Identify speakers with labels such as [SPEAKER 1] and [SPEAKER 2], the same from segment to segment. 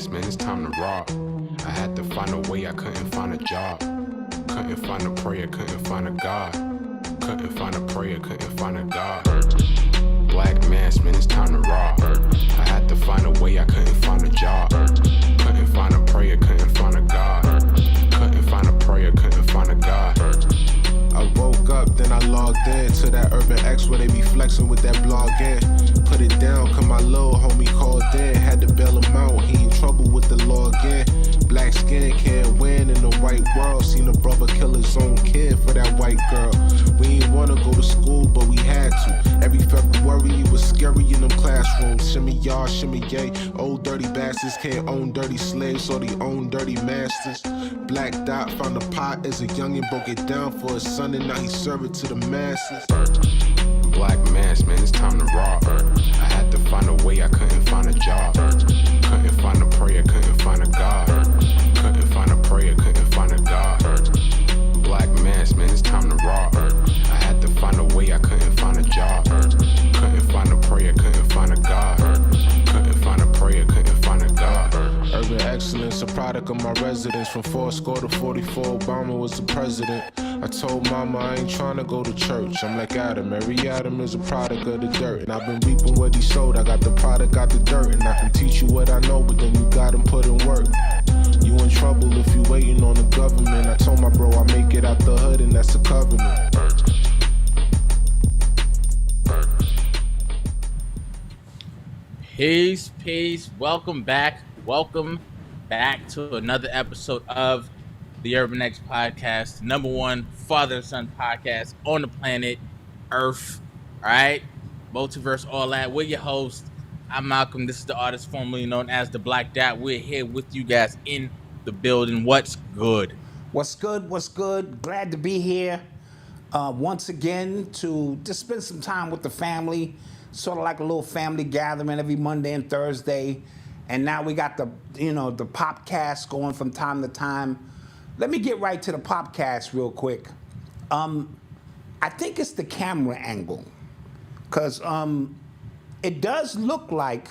[SPEAKER 1] mask, man, it's time to rob. I had to find a way, I couldn't find a job. Couldn't find a prayer, couldn't find a God. Couldn't find a prayer, couldn't find a God. Black mask, man, it's time to rob. I had to find a way, I couldn't find a job. Couldn't find a prayer, couldn't find a God. Couldn't find a prayer, couldn't find a God.
[SPEAKER 2] I woke up, then I logged in to that Urban X where they be flexing with that blog in. Put it down, cause my little homie called in. Had to bail him out, he in trouble with the law again. Black skin can't win in the white world. Seen a brother kill his own kid for that white girl. We ain't wanna go to school, but we had to. Every February it was scary in them classrooms. Shimmy y'all, shimmy yay. Old dirty bastards can't own dirty slaves, so they own dirty masters. Black Dot found a pot as a youngin', broke it down for his son, and now he serve it to the masses.
[SPEAKER 1] Black mask, man, it's time to rob. I had to find a way, I couldn't find a job. Couldn't find a prayer, couldn't find a God. Couldn't find a prayer, couldn't find a God. Black mask, man, it's time to rob. I had to find a way, I couldn't find a job. Couldn't find a prayer, couldn't find a God. Couldn't find a prayer, couldn't find a God.
[SPEAKER 2] Urban excellence, a product of my residence. From 4 to 44, Obama was the president. I told mama I ain't tryna go to church. I'm like Adam, every Adam is a product of the dirt. And I've been reaping what he sowed. I got the product, got the dirt. And I can teach you what I know, but then you gotta put in work. You in trouble if you waiting on the government. I told my bro I make it out the hood, and that's a covenant.
[SPEAKER 3] Peace. Welcome back to another episode of the Urban X podcast, number one father and son podcast on the planet Earth. All right, multiverse, all that. We're your host. I'm Malcolm. This is the artist formerly known as the Black Dot. We're here with you guys in the building. What's good?
[SPEAKER 4] What's good? Glad to be here once again to just spend some time with the family, sort of like a little family gathering every Monday and Thursday. And now we got the popcast going from time to time. Let me get right to the popcast real quick. I think it's the camera angle, because it does look like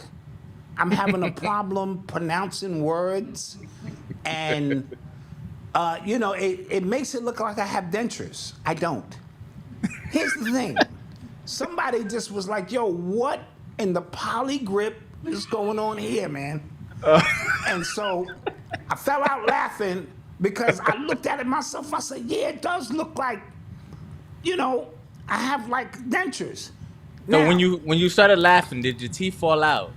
[SPEAKER 4] I'm having a problem pronouncing words, and it makes it look like I have dentures. I don't. Here's the thing. Somebody just was like, yo, what in the polygrip is going on here, man? And so I fell out laughing because I looked at it myself. I said, yeah, it does look like, I have like dentures.
[SPEAKER 3] So
[SPEAKER 4] Now,
[SPEAKER 3] when you started laughing, did your teeth fall out?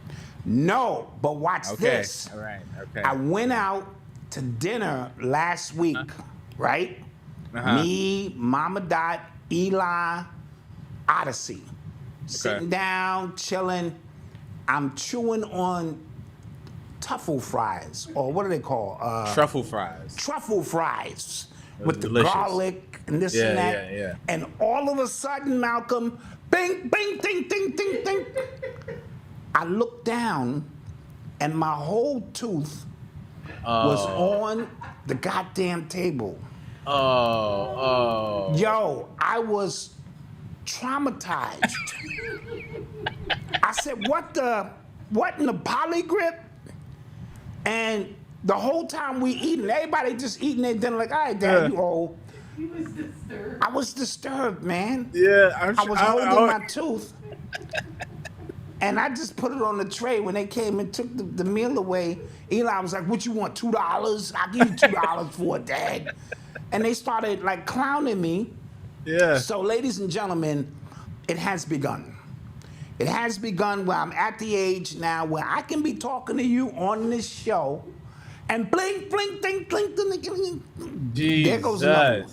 [SPEAKER 4] No, but watch this.
[SPEAKER 3] All right. Okay.
[SPEAKER 4] I went out to dinner last week, right? Me, Mama Dot, Eli, Odyssey. Sitting down, chilling. I'm chewing on truffle fries, or what do they call?
[SPEAKER 3] Truffle fries.
[SPEAKER 4] Truffle fries with
[SPEAKER 3] delicious.
[SPEAKER 4] the garlic and this and that.
[SPEAKER 3] Yeah.
[SPEAKER 4] And all of a sudden, Malcolm, bing, bing, ding, ding, ding, ding. I looked down, and my whole tooth was on the goddamn table.
[SPEAKER 3] Oh.
[SPEAKER 4] Yo, I was traumatized. I said, what in the polygrip? And the whole time we eating, everybody just eating their dinner like, all right, Dad, you old.
[SPEAKER 5] He was disturbed.
[SPEAKER 4] I was disturbed, man.
[SPEAKER 3] Yeah,
[SPEAKER 4] I was holding my tooth. And I just put it on the tray. When they came and took the meal away, Eli was like, what you want, $2? I'll give you $2 for it, Dad. And they started like clowning me.
[SPEAKER 3] Yeah.
[SPEAKER 4] So, ladies and gentlemen, it has begun. It has begun where I'm at the age now where I can be talking to you on this show, and blink, blink, ding, blink, ding,
[SPEAKER 3] Jesus.
[SPEAKER 4] there goes another one.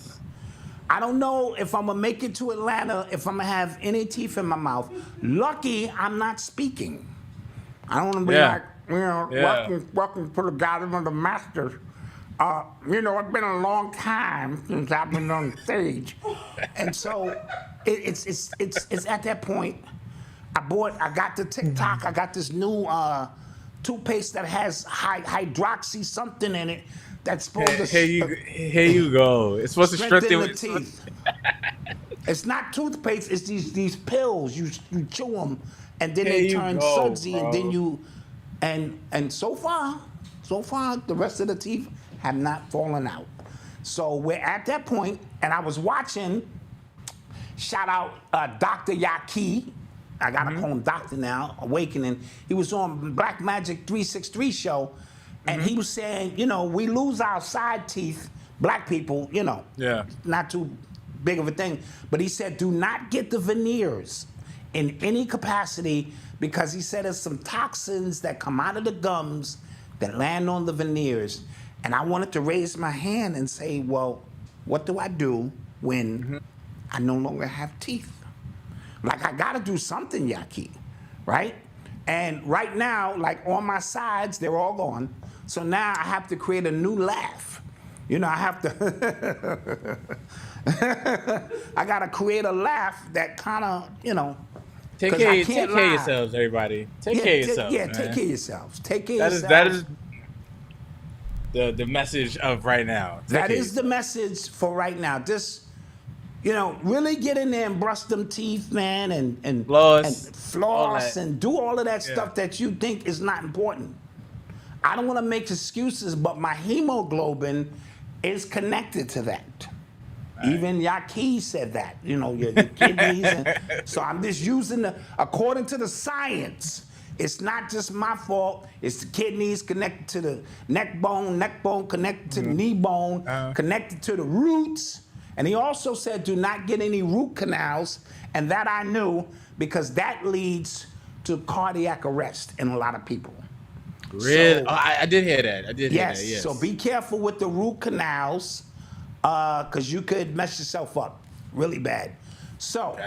[SPEAKER 4] I don't know if I'm gonna make it to Atlanta, if I'm gonna have any teeth in my mouth. Lucky I'm not speaking. I don't wanna be welcome to the garden of the masters. It's been a long time since I've been on stage. And so it's at that point. I got the TikTok, I got this new toothpaste that has hydroxy something in it that's supposed to
[SPEAKER 3] here you go. It's supposed to strengthen
[SPEAKER 4] the teeth. It's not toothpaste, it's these pills. You chew them and then they turn sudsy, and then and so far So far, the rest of the teeth have not fallen out. So we're at that point, and I was watching, shout out Dr. Yaki. I gotta call him Doctor now, Awakening. He was on Black Magic 363 show, and he was saying, you know, we lose our side teeth, black people, you know, not too big of a thing. But he said, do not get the veneers in any capacity, because he said there's some toxins that come out of the gums that land on the veneers. And I wanted to raise my hand and say, well, what do I do when I no longer have teeth? Like, I gotta do something, Yaki, right? And right now, like on my sides, they're all gone. So now I have to create a new laugh. You know, I have to, I gotta create a laugh that kind of, you know,
[SPEAKER 3] take care of yourselves, everybody. Take care of yourselves.
[SPEAKER 4] Yeah,
[SPEAKER 3] man.
[SPEAKER 4] take care of yourselves. Take care of yourselves.
[SPEAKER 3] That is the message of right now.
[SPEAKER 4] That is the message for right now. Just, you know, really get in there and brush them teeth, man, and floss and do all of that stuff that you think is not important. I don't want to make excuses, but my hemoglobin is connected to that. Right. Even Yaki said that, you know, your kidneys. So I'm just using according to the science. It's not just my fault. It's the kidneys connected to the neck bone connected to the knee bone, connected to the roots. And he also said, do not get any root canals. And that I knew, because that leads to cardiac arrest in a lot of people.
[SPEAKER 3] Really? So, I did hear that. I did hear that, yes.
[SPEAKER 4] So be careful with the root canals, because you could mess yourself up really bad. So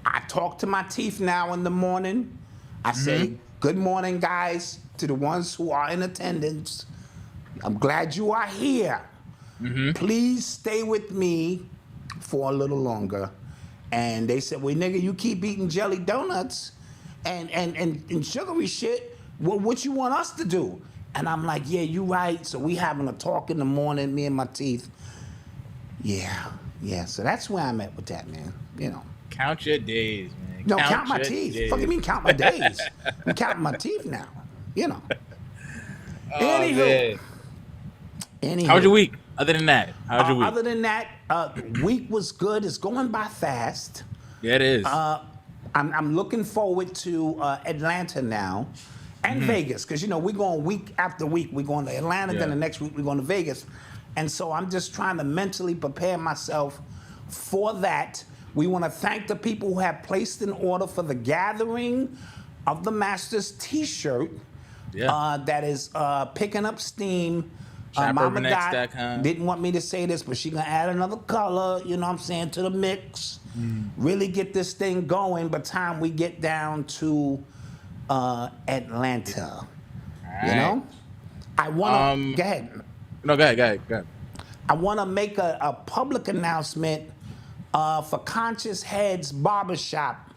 [SPEAKER 4] I talk to my teeth now in the morning. I say, good morning, guys, to the ones who are in attendance. I'm glad you are here. Please stay with me for a little longer. And they said, well, nigga, you keep eating jelly donuts and sugary shit. Well, what you want us to do? And I'm like, yeah, you right. So we having a talk in the morning, me and my teeth. Yeah. So that's where I'm at with that, man. You know.
[SPEAKER 3] Count your days, man.
[SPEAKER 4] No, count my teeth. Fuck you mean count my days? I'm counting my teeth now. You know. Anywho.
[SPEAKER 3] How's your week? Other than that, how's your week?
[SPEAKER 4] Other than that, week was good. It's going by fast.
[SPEAKER 3] Yeah, it is.
[SPEAKER 4] I'm looking forward to Atlanta now and Vegas, because, you know, we're going week after week. We're going to Atlanta, then the next week we're going to Vegas. And so I'm just trying to mentally prepare myself for that. We want to thank the people who have placed an order for the Gathering of the Masters t-shirt that is picking up steam. Mama Dot didn't want me to say this, but she's going to add another color, you know what I'm saying, to the mix. Really get this thing going by the time we get down to Atlanta. Right. You know? I want to... go ahead.
[SPEAKER 3] No, go ahead.
[SPEAKER 4] I want to make a public announcement for Conscious Heads Barbershop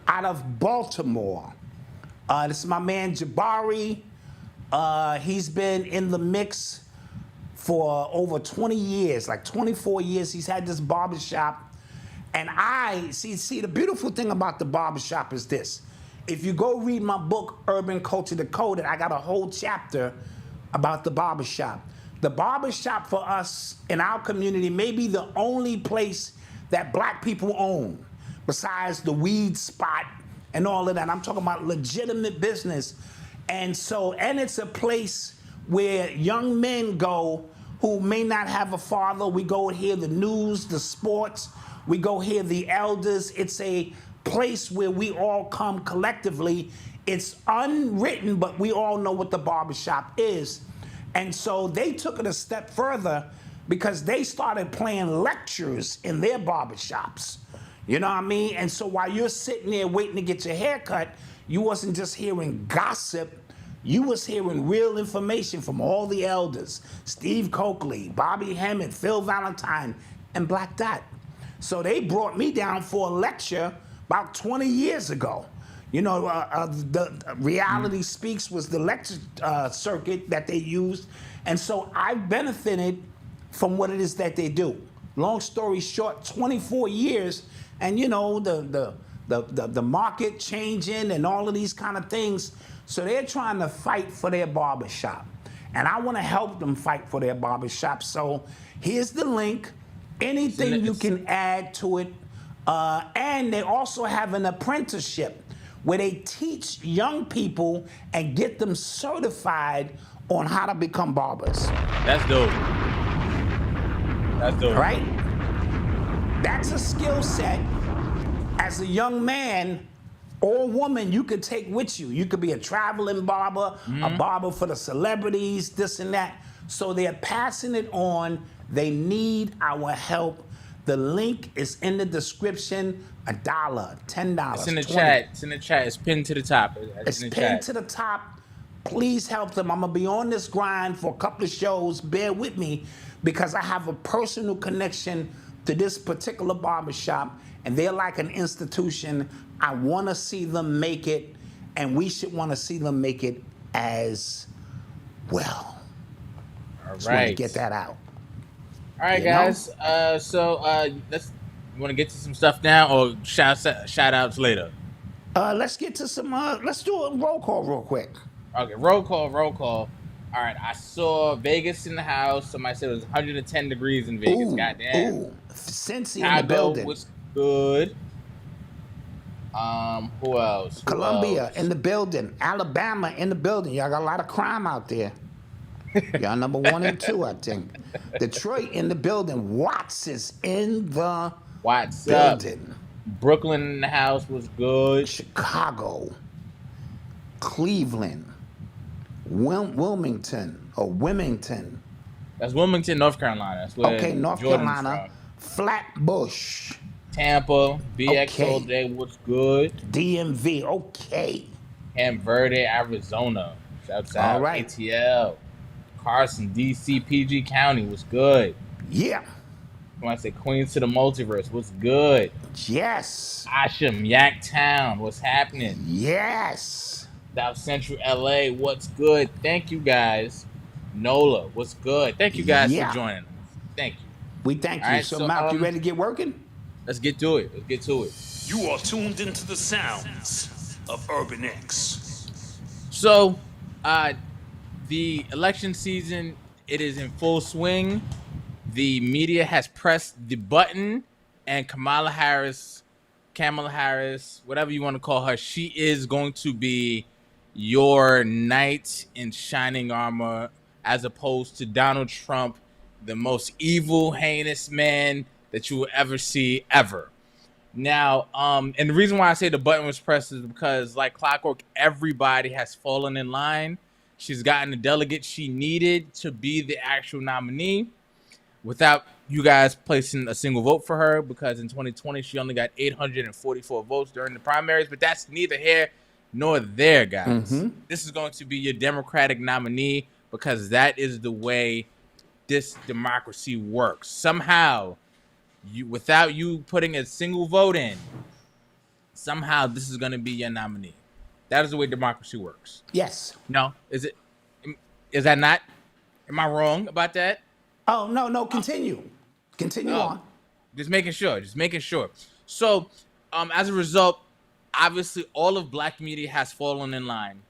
[SPEAKER 4] out of Baltimore. This is my man Jabari. He's been in the mix for over 20 years, like 24 years. He's had this barbershop. And I see the beautiful thing about the barbershop is this. If you go read my book, Urban Culture Decoded, I got a whole chapter about the barbershop. The barbershop for us in our community may be the only place that black people own, besides the weed spot and all of that. I'm talking about legitimate business. And it's a place where young men go who may not have a father. We go hear the news, the sports. We go hear the elders. It's a place where we all come collectively. It's unwritten, but we all know what the barbershop is. And so they took it a step further because they started playing lectures in their barbershops. You know what I mean? And so while you're sitting there waiting to get your hair cut, you wasn't just hearing gossip. You was hearing real information from all the elders. Steve Coakley, Bobby Hemmett, Phil Valentine, and Black Dot. So they brought me down for a lecture about 20 years ago. You know, the Reality Speaks was the lecture circuit that they used. And so I've benefited from what it is that they do. Long story short, 24 years. And, you know, the the market changing and all of these kind of things. So they're trying to fight for their barbershop. And I want to help them fight for their barbershop. So here's the link. Anything you can add to it. And they also have an apprenticeship where they teach young people and get them certified on how to become barbers.
[SPEAKER 3] That's dope. That's dope.
[SPEAKER 4] Right? That's a skill set as a young man or woman you could take with you. You could be a traveling barber, a barber for the celebrities, this and that. So they're passing it on. They need our help. The link is in the description. $1, $10.
[SPEAKER 3] It's in the
[SPEAKER 4] $20.
[SPEAKER 3] chat. It's in the chat. It's pinned to the top.
[SPEAKER 4] It's pinned to the top. Please help them. I'm gonna be on this grind for a couple of shows. Bear with me because I have a personal connection to this particular barbershop, and they're like an institution. I want to see them make it, and we should want to see them make it as well.
[SPEAKER 3] All
[SPEAKER 4] Just want to
[SPEAKER 3] right.
[SPEAKER 4] get that out.
[SPEAKER 3] All right,
[SPEAKER 4] You know?
[SPEAKER 3] guys. Let's. You want to get to some stuff now, or shout outs later?
[SPEAKER 4] Let's get to some. Let's do a roll call real quick.
[SPEAKER 3] Okay, roll call. All right, I saw Vegas in the house. Somebody said it was 110 degrees in Vegas. Goddamn.
[SPEAKER 4] Cincy in the
[SPEAKER 3] Chicago
[SPEAKER 4] building.
[SPEAKER 3] was good. Who else?
[SPEAKER 4] Columbia in the building. Alabama in the building. Y'all got a lot of crime out there. Y'all number 1 and 2, I think. Detroit in the building. Watts is in the
[SPEAKER 3] What's
[SPEAKER 4] building.
[SPEAKER 3] up? Brooklyn in the house was good.
[SPEAKER 4] Chicago. Cleveland. Wilmington.
[SPEAKER 3] That's Wilmington, North Carolina. That's where
[SPEAKER 4] Okay, North
[SPEAKER 3] Jordan's
[SPEAKER 4] Carolina.
[SPEAKER 3] from.
[SPEAKER 4] Flatbush.
[SPEAKER 3] Tampa, BX
[SPEAKER 4] Okay.
[SPEAKER 3] all day was good.
[SPEAKER 4] DMV. Okay.
[SPEAKER 3] Camp Verde, Arizona. Shouts out.
[SPEAKER 4] All right.
[SPEAKER 3] ATL. Carson, DC, PG County was good.
[SPEAKER 4] Yeah.
[SPEAKER 3] When I say Queens to the Multiverse, what's good?
[SPEAKER 4] Yes.
[SPEAKER 3] Asham, Yaktown, what's happening?
[SPEAKER 4] Yes.
[SPEAKER 3] South Central LA, what's good? Thank you guys. NOLA, what's good? Thank you guys
[SPEAKER 4] Yeah.
[SPEAKER 3] for joining us. Thank you.
[SPEAKER 4] We thank you.
[SPEAKER 3] All right,
[SPEAKER 4] so,
[SPEAKER 3] so,
[SPEAKER 4] Malk, you ready to get working?
[SPEAKER 3] Let's get to it.
[SPEAKER 5] You are tuned into the sounds of Urban X.
[SPEAKER 3] So, the election season, it is in full swing. The media has pressed the button, and Kamala Harris, whatever you want to call her, she is going to be your knight in shining armor, as opposed to Donald Trump, the most evil, heinous man that you will ever see, ever. Now, and the reason why I say the button was pressed is because, like clockwork, everybody has fallen in line. She's gotten the delegates she needed to be the actual nominee without you guys placing a single vote for her, because in 2020, she only got 844 votes during the primaries, but that's neither here nor there, guys. This is going to be your Democratic nominee, because that is the way this democracy works. Somehow, without you putting a single vote in, somehow this is going to be your nominee. That is the way democracy works.
[SPEAKER 4] Yes.
[SPEAKER 3] No, is it? Is that not? Am I wrong about that?
[SPEAKER 4] Oh, no, continue. Continue on.
[SPEAKER 3] Just making sure. So, as a result, obviously, all of black media has fallen in line,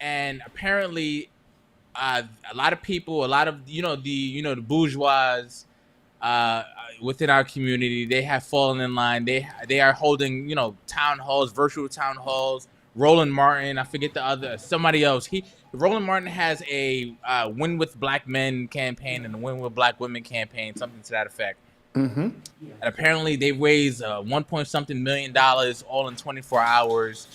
[SPEAKER 3] and apparently, a lot of people, the bourgeois within our community, they have fallen in line. They are holding, town halls, virtual town halls. Roland Martin, I forget somebody else. Roland Martin has a Win with Black Men campaign and a Win with Black Women campaign, something to that effect. And apparently they raised $1 million all in 24 hours.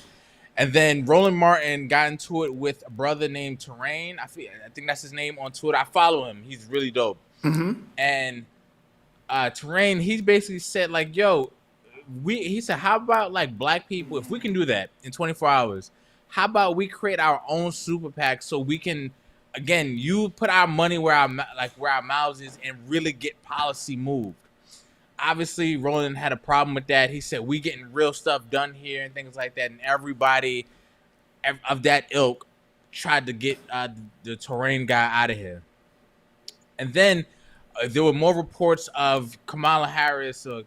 [SPEAKER 3] And then Roland Martin got into it with a brother named Terrain. I think that's his name on Twitter. I follow him. He's really dope. And Terrain, he basically said, like, yo, he said, how about, like, black people, if we can do that in 24 hours, how about we create our own super PAC so we can, again, you put our money where our mouths is and really get policy moved. Obviously, Roland had a problem with that. He said, we getting real stuff done here and things like that. And everybody of that ilk tried to get the Terrain guy out of here. And then there were more reports of Kamala Harris or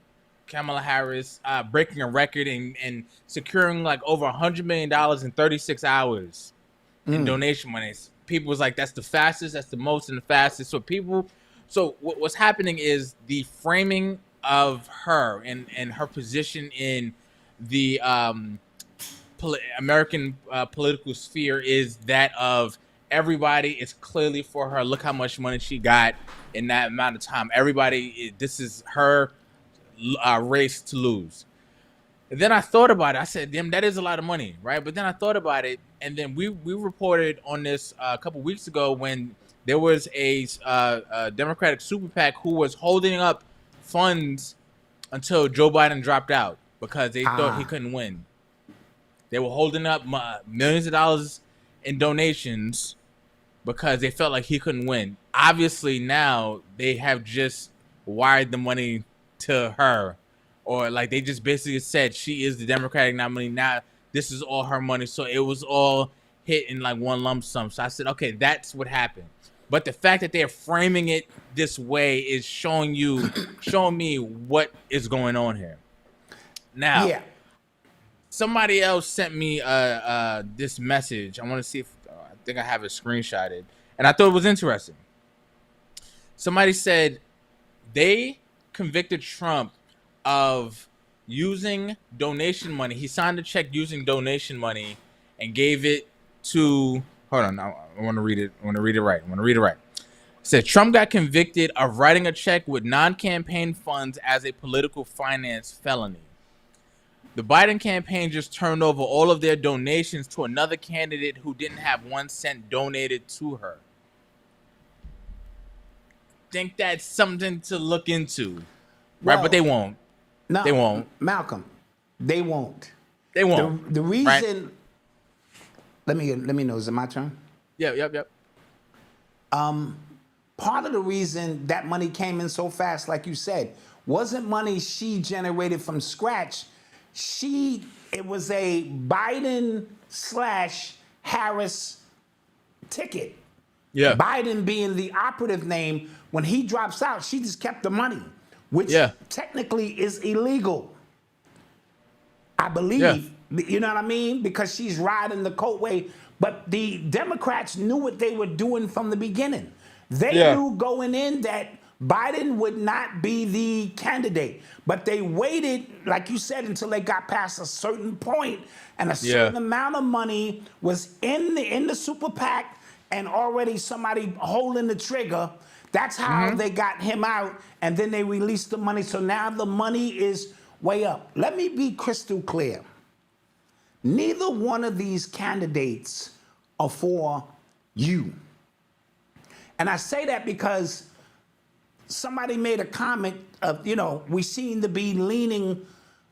[SPEAKER 3] Kamala Harris breaking a record and securing like over $100 million in 36 hours in donation monies. People was like, that's the fastest, that's the most and the fastest. So what's happening is the framing of her and her position in the American political sphere is that of everybody is clearly for her. Look how much money she got in that amount of time. Everybody, this is her race to lose. And then I thought about it. I said, damn, that is a lot of money, right? But then I thought about it, and then we reported on this a couple weeks ago when there was a Democratic super PAC who was holding up funds until Joe Biden dropped out because they thought he couldn't win. They were holding up millions of dollars in donations because they felt like he couldn't win. Obviously, now they have just wired the money to her, or like they just basically said she is the Democratic nominee. Now this is all her money, so it was all hit in like one lump sum. So I said, okay, that's what happened. But the fact that they're framing it this way is showing me what is going on here. Now, yeah. Somebody else sent me this message. I want to see if I think I have it screenshotted, and I thought it was interesting. Somebody said they convicted Trump of using donation money. He signed a check using donation money and gave it to. Hold on, I want to read it. I want to read it right. It said Trump got convicted of writing a check with non-campaign funds as a political finance felony. The Biden campaign just turned over all of their donations to another candidate who didn't have 1 cent donated to her. Think that's something to look into, right?
[SPEAKER 4] Well,
[SPEAKER 3] but they won't.
[SPEAKER 4] No,
[SPEAKER 3] they won't.
[SPEAKER 4] Malcolm, they won't.
[SPEAKER 3] They won't.
[SPEAKER 4] The reason.
[SPEAKER 3] Right?
[SPEAKER 4] Let me know. Is it my turn?
[SPEAKER 3] Yeah. Yep.
[SPEAKER 4] Part of the reason that money came in so fast, like you said, wasn't money she generated from scratch. It was a Biden / Harris ticket.
[SPEAKER 3] Yeah.
[SPEAKER 4] Biden being the operative name. When he drops out, she just kept the money, which technically is illegal. I believe. Yeah. You know what I mean? Because she's riding the coatway. But the Democrats knew what they were doing from the beginning. They knew going in that Biden would not be the candidate. But they waited, like you said, until they got past a certain point, and a certain amount of money was in the super PAC and already somebody holding the trigger. That's how they got him out, and then they released the money. So now the money is way up. Let me be crystal clear. Neither one of these candidates are for you. And I say that because somebody made a comment of, we seem to be leaning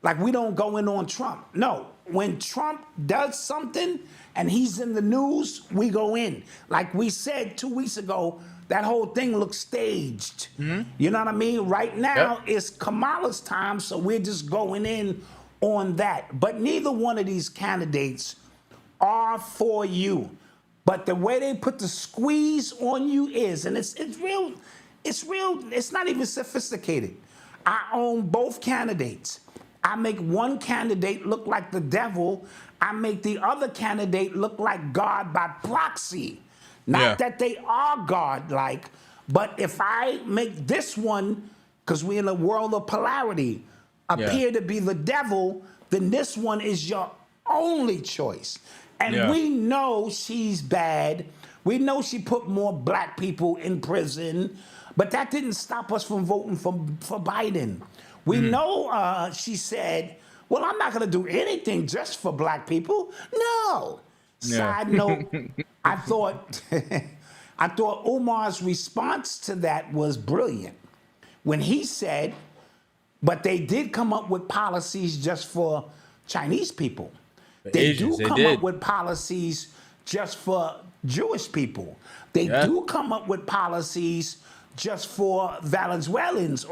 [SPEAKER 4] like we don't go in on Trump. No, when Trump does something and he's in the news, we go in. Like we said 2 weeks ago, that whole thing looks staged. You know what I mean? Right now, it's Kamala's time, so we're just going in on that. But neither one of these candidates are for you. But the way they put the squeeze on you is, and it's real, it's not even sophisticated. I own both candidates. I make one candidate look like the devil. I make the other candidate look like God by proxy. Not that they are God-like, but if I make this one, because we're in a world of polarity, appear to be the devil, then this one is your only choice. And we know she's bad. We know she put more black people in prison, but that didn't stop us from voting for Biden. We know she said, well, I'm not going to do anything just for black people. No. Side note, I thought Umar's response to that was brilliant when he said, but they did come up with policies just for Chinese people. They do come up with policies just for Jewish people. They do come up with policies just for Venezuelans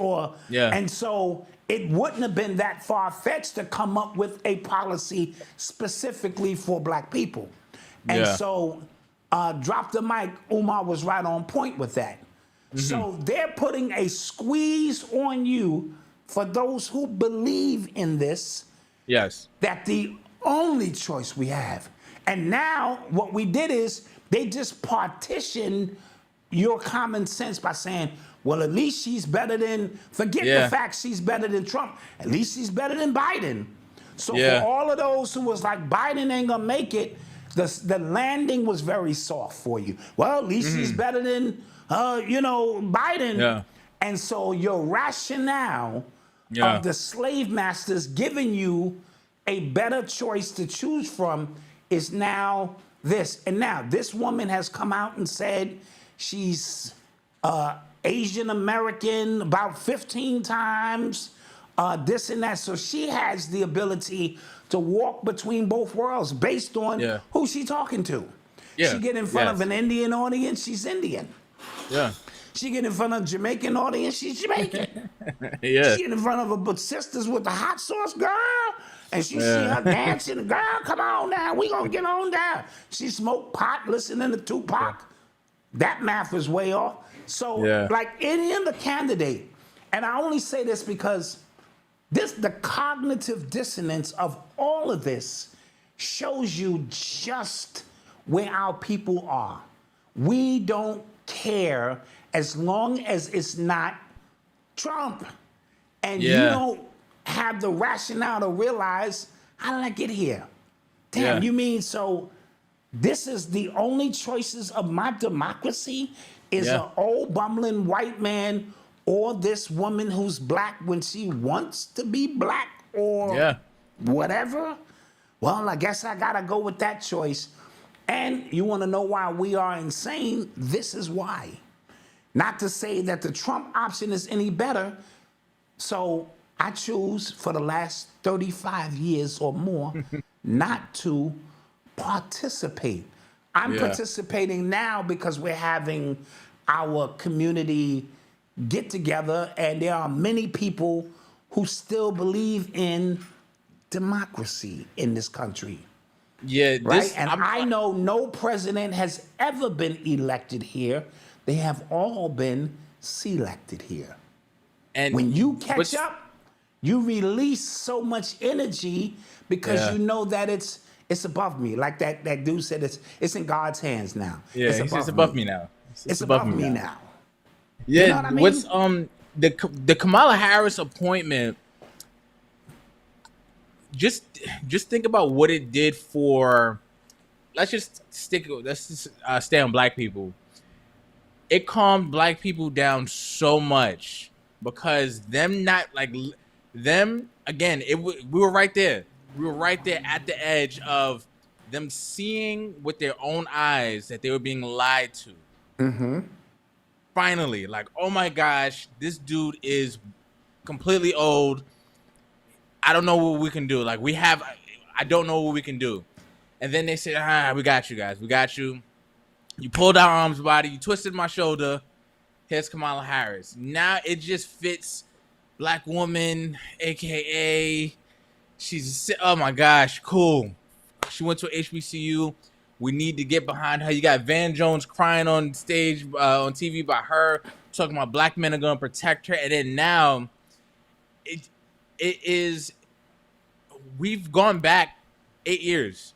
[SPEAKER 4] and so it wouldn't have been that far-fetched to come up with a policy specifically for black people. And so drop the mic, Umar was right on point with that. So they're putting a squeeze on you for those who believe in this,
[SPEAKER 3] Yes.
[SPEAKER 4] that the only choice we have. And now what we did is they just partitioned your common sense by saying, well, at least she's better than, forget the fact she's better than Trump. At least she's better than Biden. So for all of those who was like, Biden ain't gonna make it, the landing was very soft for you. Well, at least he's better than, Biden.
[SPEAKER 3] Yeah.
[SPEAKER 4] And so your rationale of the slave masters giving you a better choice to choose from is now this. And now this woman has come out and said she's Asian American about 15 times, this and that. So she has the ability to walk between both worlds based on who she's talking to.
[SPEAKER 3] Yeah.
[SPEAKER 4] She get in front of an Indian audience, she's Indian.
[SPEAKER 3] Yeah.
[SPEAKER 4] She get in front of a Jamaican audience, she's Jamaican.
[SPEAKER 3] Yeah.
[SPEAKER 4] She get in front of her but sisters with the hot sauce, girl, and she see her dancing. Girl, come on now, we gonna get on down. She smoke pot, listening to Tupac. That math is way off. So, like any other candidate, and I only say this because the cognitive dissonance of all of this shows you just where our people are. We don't care as long as it's not Trump. And you don't have the rationale to realize, how did I get here? Damn, you mean so this is the only choices of my democracy is an old bumbling white man or this woman who's black when she wants to be black or whatever? Well, I guess I gotta go with that choice. And you wanna know why we are insane? This is why. Not to say that the Trump option is any better. So I choose for the last 35 years or more not to participate. I'm participating now because we're having our community get together, and there are many people who still believe in democracy in this country.
[SPEAKER 3] Yeah,
[SPEAKER 4] right? And I know no president has ever been elected here. They have all been selected here. And when you catch up, you release so much energy because you know that it's above me. Like that dude said, it's in God's hands now.
[SPEAKER 3] Yeah, it's above me now.
[SPEAKER 4] It's above me now.
[SPEAKER 3] Yeah,
[SPEAKER 4] you know what I mean?
[SPEAKER 3] What's the Kamala Harris appointment? Just think about what it did for. Let's just stay on black people. It calmed black people down so much because them again. We were right there. We were right there at the edge of them seeing with their own eyes that they were being lied to. Mm-hmm. Finally, like, oh my gosh, this dude is completely old. I don't know what we can do. Like, I don't know what we can do. And then they said, we got you guys. We got you. You pulled our arms body. You twisted my shoulder. Here's Kamala Harris. Now it just fits black woman, AKA oh my gosh, cool. She went to HBCU. We need to get behind her. You got Van Jones crying on stage, on TV by her, talking about black men are going to protect her. And then now it is, we've gone back 8 years.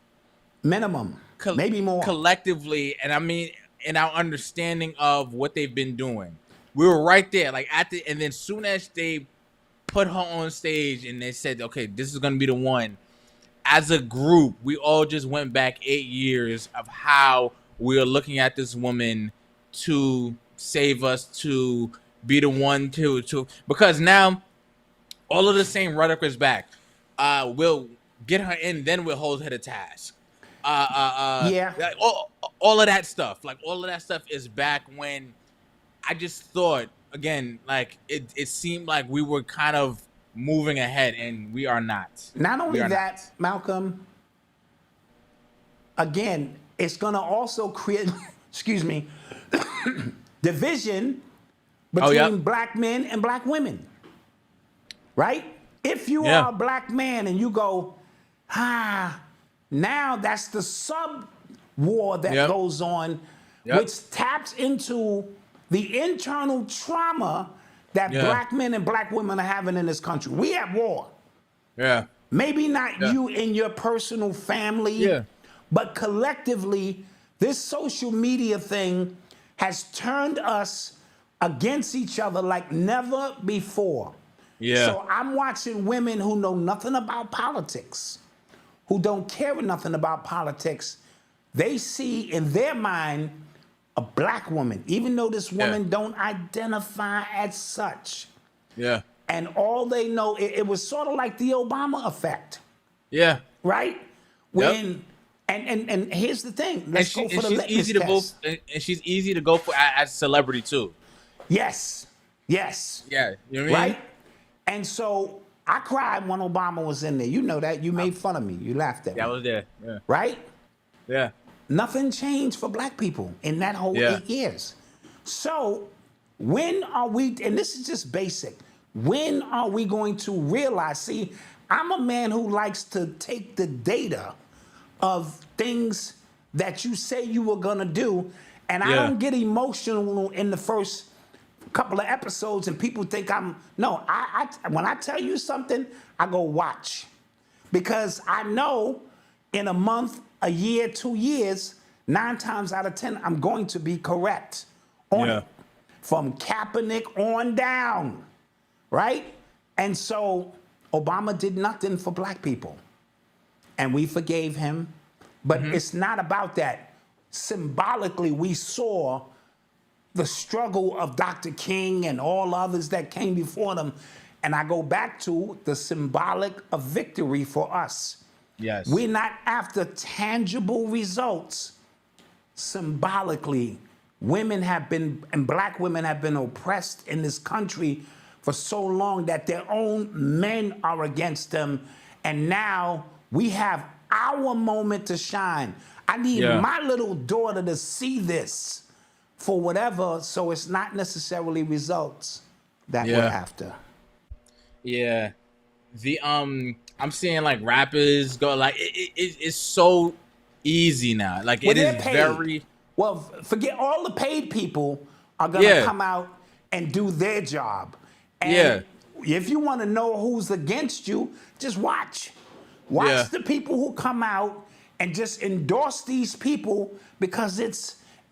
[SPEAKER 4] Minimum, maybe more.
[SPEAKER 3] Collectively, and I mean, in our understanding of what they've been doing. We were right there, like and then soon as they put her on stage and they said, okay, this is going to be the one, as a group, we all just went back 8 years of how we are looking at this woman to save us, to be the one to because now all of the same rhetoric is back. We'll get her in, then we'll hold her to task. All of that stuff, like all of that stuff is back. When I just thought, again, like it seemed like we were kind of moving ahead, and we are not.
[SPEAKER 4] Not only that, Malcolm, again, it's going to also create, excuse me, division between black men and black women, right? If you are a black man and you go, now that's the sub-war that goes on, which taps into the internal trauma that
[SPEAKER 3] Yeah.
[SPEAKER 4] black men and black women are having in this country. We at war.
[SPEAKER 3] Yeah.
[SPEAKER 4] Maybe not
[SPEAKER 3] Yeah.
[SPEAKER 4] you in your personal family,
[SPEAKER 3] Yeah.
[SPEAKER 4] but collectively, this social media thing has turned us against each other like never before.
[SPEAKER 3] Yeah.
[SPEAKER 4] So I'm watching women who know nothing about politics, who don't care nothing about politics. They see in their mind a black woman, even though this woman don't identify as such.
[SPEAKER 3] Yeah.
[SPEAKER 4] And all they know, it was sort of like the Obama effect,
[SPEAKER 3] Yeah.
[SPEAKER 4] right? When and here's the thing. Let's go for the
[SPEAKER 3] she's
[SPEAKER 4] litmus
[SPEAKER 3] easy to
[SPEAKER 4] test.
[SPEAKER 3] vote, and she's easy to go for as a celebrity too.
[SPEAKER 4] Yes.
[SPEAKER 3] Yeah. You know what I mean?
[SPEAKER 4] Right? And so I cried when Obama was in there. You know that. You made fun of me. You laughed at me.
[SPEAKER 3] I was there. Yeah.
[SPEAKER 4] Right?
[SPEAKER 3] Yeah.
[SPEAKER 4] Nothing changed for black people in that whole 8 years. So when are we, and this is just basic, when are we going to realize, see, I'm a man who likes to take the data of things that you say you were gonna do, and I don't get emotional in the first couple of episodes and people think no, I when I tell you something, I go watch. Because I know in a month, a year, 2 years, 9 times out of 10, I'm going to be correct on it. From Kaepernick on down, right? And so Obama did nothing for black people. And we forgave him. But it's not about that. Symbolically, we saw the struggle of Dr. King and all others that came before them. And I go back to the symbolic of victory for us.
[SPEAKER 3] Yes.
[SPEAKER 4] We're not after tangible results. Symbolically, women have been, and black women have been oppressed in this country for so long that their own men are against them. And now we have our moment to shine. I need my little daughter to see this for whatever, so it's not necessarily results that we're after.
[SPEAKER 3] Yeah. I'm seeing like rappers go like it's so easy now. Like
[SPEAKER 4] Well,
[SPEAKER 3] it
[SPEAKER 4] they're
[SPEAKER 3] is
[SPEAKER 4] paid.
[SPEAKER 3] very
[SPEAKER 4] Well, forget all the paid people are gonna come out and do their job. And if you want to know who's against you, just watch. Watch the people who come out and just endorse these people because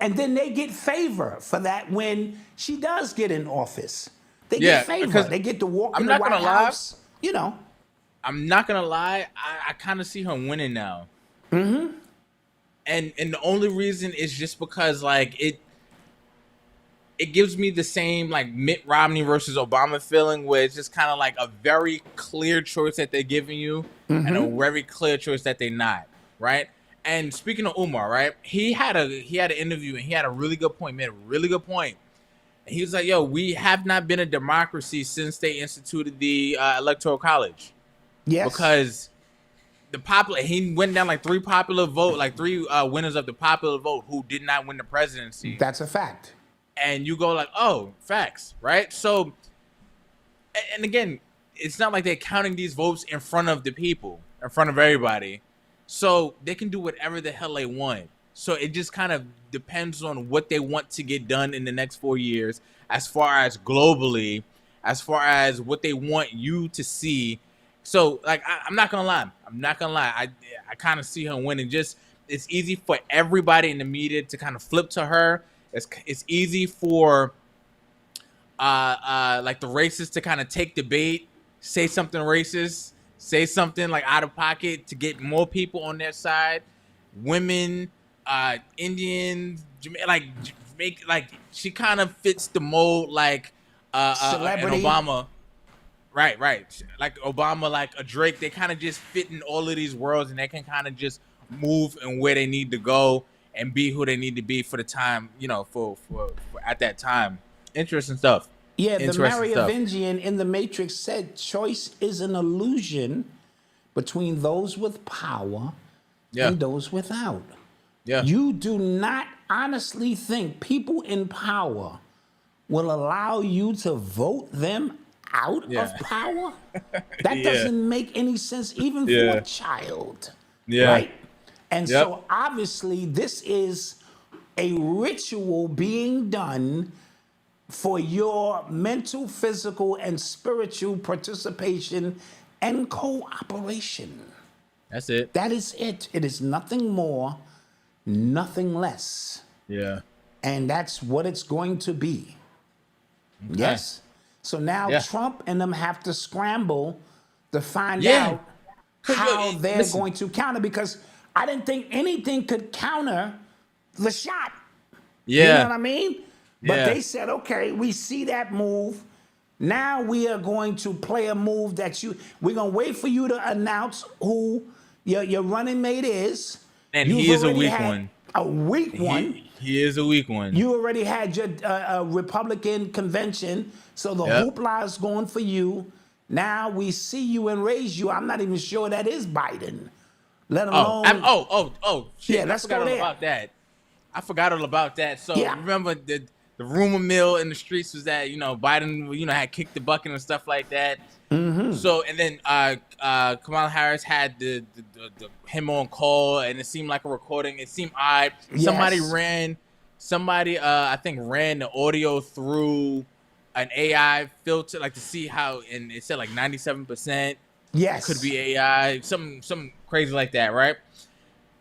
[SPEAKER 4] and then they get favor for that when she does get in office. They get favor. They get to walk in the White House. You know.
[SPEAKER 3] I'm not gonna lie, I kind of see her winning now. And the only reason is just because like it gives me the same like Mitt Romney versus Obama feeling where it's just kind of like a very clear choice that they're giving you and a very clear choice that they're not, right? And speaking of Umar, right? He had an interview and he had a really good point, made a really good point. And he was like, yo, we have not been a democracy since they instituted the Electoral College.
[SPEAKER 4] Yes.
[SPEAKER 3] Because he went down like three winners of the popular vote who did not win the presidency.
[SPEAKER 4] That's a fact.
[SPEAKER 3] And you go like, oh, facts, right? So, and again, it's not like they're counting these votes in front of the people, in front of everybody. So they can do whatever the hell they want. So it just kind of depends on what they want to get done in the next 4 years, as far as globally, as far as what they want you to see. So, like, I'm not gonna lie. I kind of see her winning. Just it's easy for everybody in the media to kind of flip to her. It's easy for like the racists to kind of take the bait, say something racist, say something like out of pocket to get more people on their side. Women, Indians, like she kind of fits the mold like
[SPEAKER 4] Celebrity.
[SPEAKER 3] an Obama. Right. Like Obama, like a Drake, they kind of just fit in all of these worlds and they can kind of just move and where they need to go and be who they need to be for the time, for at that time. Interesting stuff.
[SPEAKER 4] Yeah, the Merovingian in the Matrix said choice is an illusion between those with power and those without.
[SPEAKER 3] Yeah.
[SPEAKER 4] You do not honestly think people in power will allow you to vote them out of power? That doesn't make any sense even for a child. Right? And so obviously this is a ritual being done for your mental, physical, and spiritual participation and cooperation.
[SPEAKER 3] That's it.
[SPEAKER 4] That is it. It is nothing more, nothing less.
[SPEAKER 3] Yeah.
[SPEAKER 4] And that's what it's going to be.
[SPEAKER 3] Okay.
[SPEAKER 4] Yes. So now
[SPEAKER 3] Yeah.
[SPEAKER 4] Trump and them have to scramble to find
[SPEAKER 3] Yeah.
[SPEAKER 4] out how they're
[SPEAKER 3] Listen.
[SPEAKER 4] going to counter, because I didn't think anything could counter the shot.
[SPEAKER 3] Yeah.
[SPEAKER 4] You know what I mean? But
[SPEAKER 3] Yeah.
[SPEAKER 4] they said, okay, we see that move. Now we are going to play a move that we're going to wait for you to announce who your running mate is.
[SPEAKER 3] And
[SPEAKER 4] You've
[SPEAKER 3] he is a
[SPEAKER 4] already
[SPEAKER 3] weak
[SPEAKER 4] had
[SPEAKER 3] one.
[SPEAKER 4] A weak one.
[SPEAKER 3] He is a weak one.
[SPEAKER 4] You already had your Republican convention, so the
[SPEAKER 3] Yep.
[SPEAKER 4] hoopla is going for you. Now we see you and raise you. I'm not even sure that is Biden, let alone.
[SPEAKER 3] Shit.
[SPEAKER 4] Yeah, let's
[SPEAKER 3] I forgot
[SPEAKER 4] go
[SPEAKER 3] all
[SPEAKER 4] there.
[SPEAKER 3] about that. I forgot all about that. So
[SPEAKER 4] Yeah.
[SPEAKER 3] remember the rumor mill in the streets was that Biden had kicked the bucket and stuff like that.
[SPEAKER 4] Mm-hmm.
[SPEAKER 3] So and then Kamala Harris had the him on call, and it seemed like a recording. It seemed odd.
[SPEAKER 4] Yes.
[SPEAKER 3] Somebody I think ran the audio through an AI filter, like to see how, and it said like 97%.
[SPEAKER 4] Yes.
[SPEAKER 3] Could be AI, something crazy like that, right?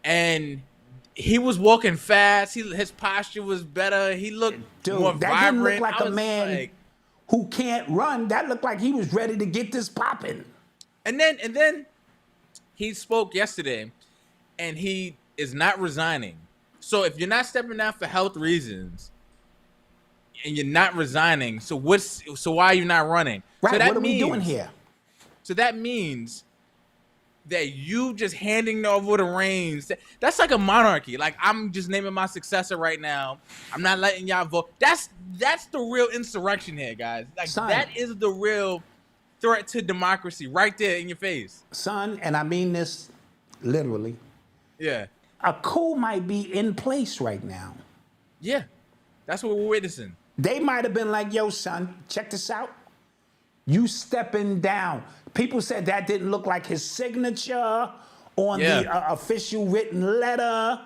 [SPEAKER 3] And he was walking fast. His posture was better. He looked more
[SPEAKER 4] Dude, that
[SPEAKER 3] vibrant.
[SPEAKER 4] didn't look like
[SPEAKER 3] I
[SPEAKER 4] a
[SPEAKER 3] was
[SPEAKER 4] man
[SPEAKER 3] like-
[SPEAKER 4] who can't run. That looked like he was ready to get this popping.
[SPEAKER 3] and then he spoke yesterday, and he is not resigning. So if you're not stepping down for health reasons, and you're not resigning, so why are you not running?
[SPEAKER 4] Right,
[SPEAKER 3] So that
[SPEAKER 4] what are we doing
[SPEAKER 3] means-
[SPEAKER 4] here?
[SPEAKER 3] So that means that you just handing over the reins. That's like a monarchy. Like, I'm just naming my successor right now. I'm not letting y'all vote. That's the real insurrection here, guys. Like,
[SPEAKER 4] Son.
[SPEAKER 3] that is the real threat to democracy right there in your face.
[SPEAKER 4] Son, and I mean this literally,
[SPEAKER 3] Yeah.
[SPEAKER 4] a coup might be in place right now.
[SPEAKER 3] Yeah. That's what we're witnessing.
[SPEAKER 4] They might have been like, yo, son, check this out. You stepping down. People said that didn't look like his signature on the official written letter.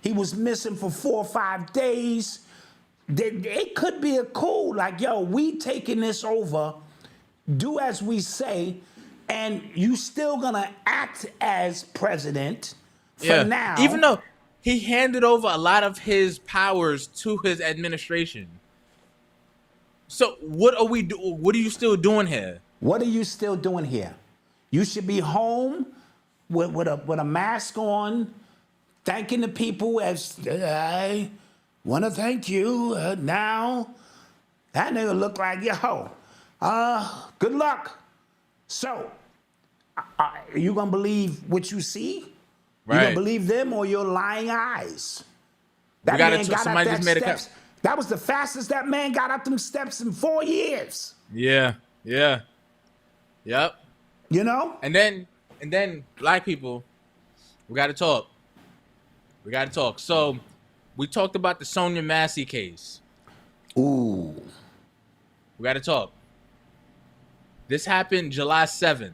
[SPEAKER 4] He was missing for 4 or 5 days. It could be a coup. Like, yo, we taking this over. Do as we say. And you still gonna act as president for now.
[SPEAKER 3] Even though he handed over a lot of his powers to his administration. So what are we what are you still doing here?
[SPEAKER 4] What are you still doing here? You should be home with a mask on, thanking the people as I want to thank you. Now, that nigga look like, yo, good luck. So, are you going to believe what you see? You going
[SPEAKER 3] Right.
[SPEAKER 4] to believe them or your lying eyes? That
[SPEAKER 3] gotta
[SPEAKER 4] man
[SPEAKER 3] tr-
[SPEAKER 4] got up
[SPEAKER 3] somebody
[SPEAKER 4] that
[SPEAKER 3] just made a
[SPEAKER 4] steps. That was the fastest that man got up them steps in 4 years.
[SPEAKER 3] Yeah. Yeah. Yep.
[SPEAKER 4] You know?
[SPEAKER 3] And then black people, we gotta talk. We gotta talk. So we talked about the Sonya Massey case.
[SPEAKER 4] Ooh.
[SPEAKER 3] We gotta talk. This happened July 7th.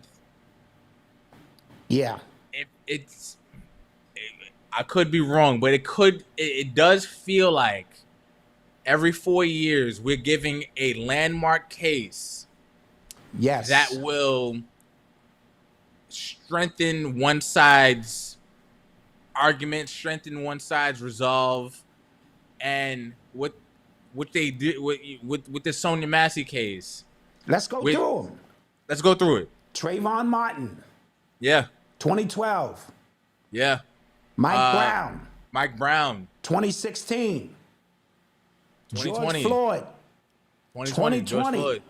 [SPEAKER 4] Yeah.
[SPEAKER 3] I could be wrong, but it does feel like every 4 years we're giving a landmark case
[SPEAKER 4] Yes.
[SPEAKER 3] that will strengthen one side's argument, strengthen one side's resolve, and what they did with the Sonya Massey case.
[SPEAKER 4] Let's go through them.
[SPEAKER 3] Let's go through it.
[SPEAKER 4] Trayvon Martin,
[SPEAKER 3] Yeah,
[SPEAKER 4] 2012.
[SPEAKER 3] yeah.
[SPEAKER 4] Mike
[SPEAKER 3] Mike
[SPEAKER 4] Brown,
[SPEAKER 3] Brown,
[SPEAKER 4] 2016.
[SPEAKER 3] 2020.
[SPEAKER 4] George Floyd,
[SPEAKER 3] 2020. George
[SPEAKER 4] 2020.
[SPEAKER 3] Floyd.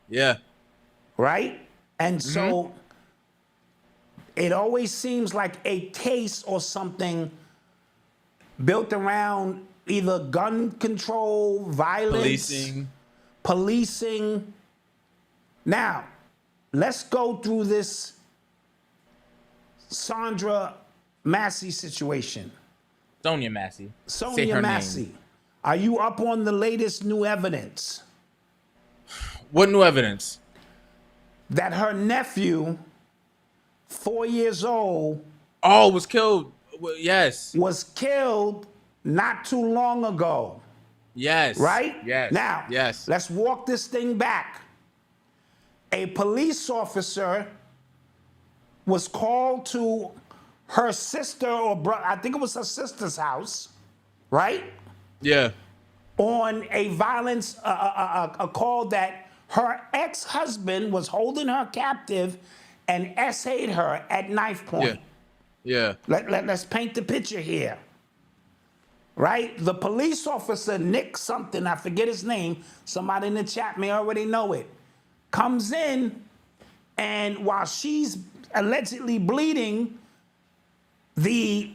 [SPEAKER 3] Yeah,
[SPEAKER 4] right? And so it always seems like a case or something built around either gun control, violence, policing. Now, let's go through this Sonya Massey situation.
[SPEAKER 3] Sonya Massey. Say
[SPEAKER 4] Sonya
[SPEAKER 3] her
[SPEAKER 4] Massey,
[SPEAKER 3] name.
[SPEAKER 4] are you up on the latest new evidence
[SPEAKER 3] What new evidence?
[SPEAKER 4] that her nephew, 4 years old,
[SPEAKER 3] Oh, was killed. Yes.
[SPEAKER 4] was killed not too long ago?
[SPEAKER 3] Yes.
[SPEAKER 4] Right?
[SPEAKER 3] Yes.
[SPEAKER 4] Now,
[SPEAKER 3] yes.
[SPEAKER 4] let's walk this thing back. A police officer was called to her sister or brother, I think it was her sister's house, right?
[SPEAKER 3] Yeah.
[SPEAKER 4] On a violence, a call that her ex-husband was holding her captive and essayed her at knife point.
[SPEAKER 3] Yeah.
[SPEAKER 4] Let's paint the picture here. Right? The police officer, Nick something, I forget his name, somebody in the chat may already know it, comes in, and while she's allegedly bleeding, the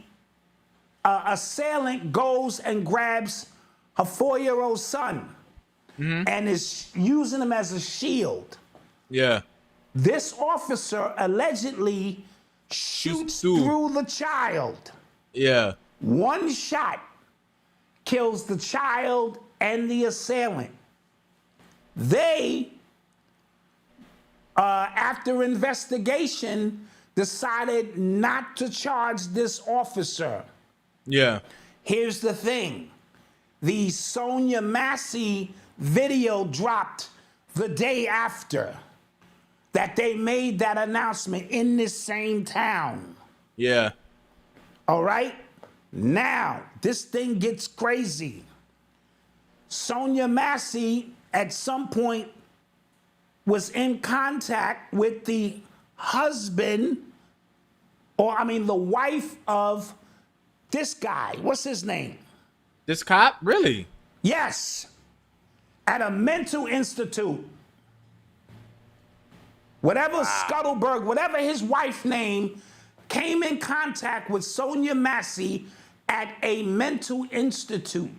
[SPEAKER 4] assailant goes and grabs her 4-year-old son and is using him as a shield.
[SPEAKER 3] Yeah.
[SPEAKER 4] This officer allegedly shoots through the child.
[SPEAKER 3] Yeah.
[SPEAKER 4] One shot kills the child and the assailant. They, after investigation, decided not to charge this officer.
[SPEAKER 3] Yeah.
[SPEAKER 4] Here's the thing. The Sonya Massey video dropped the day after that they made that announcement in this same town.
[SPEAKER 3] Yeah.
[SPEAKER 4] All right? Now, this thing gets crazy. Sonya Massey, at some point, was in contact with the husband, the wife of this guy. What's his name?
[SPEAKER 3] This cop? Really?
[SPEAKER 4] Yes. At a mental institute. Whatever Scuttleberg, whatever his wife's name, came in contact with Sonya Massey at a mental institute.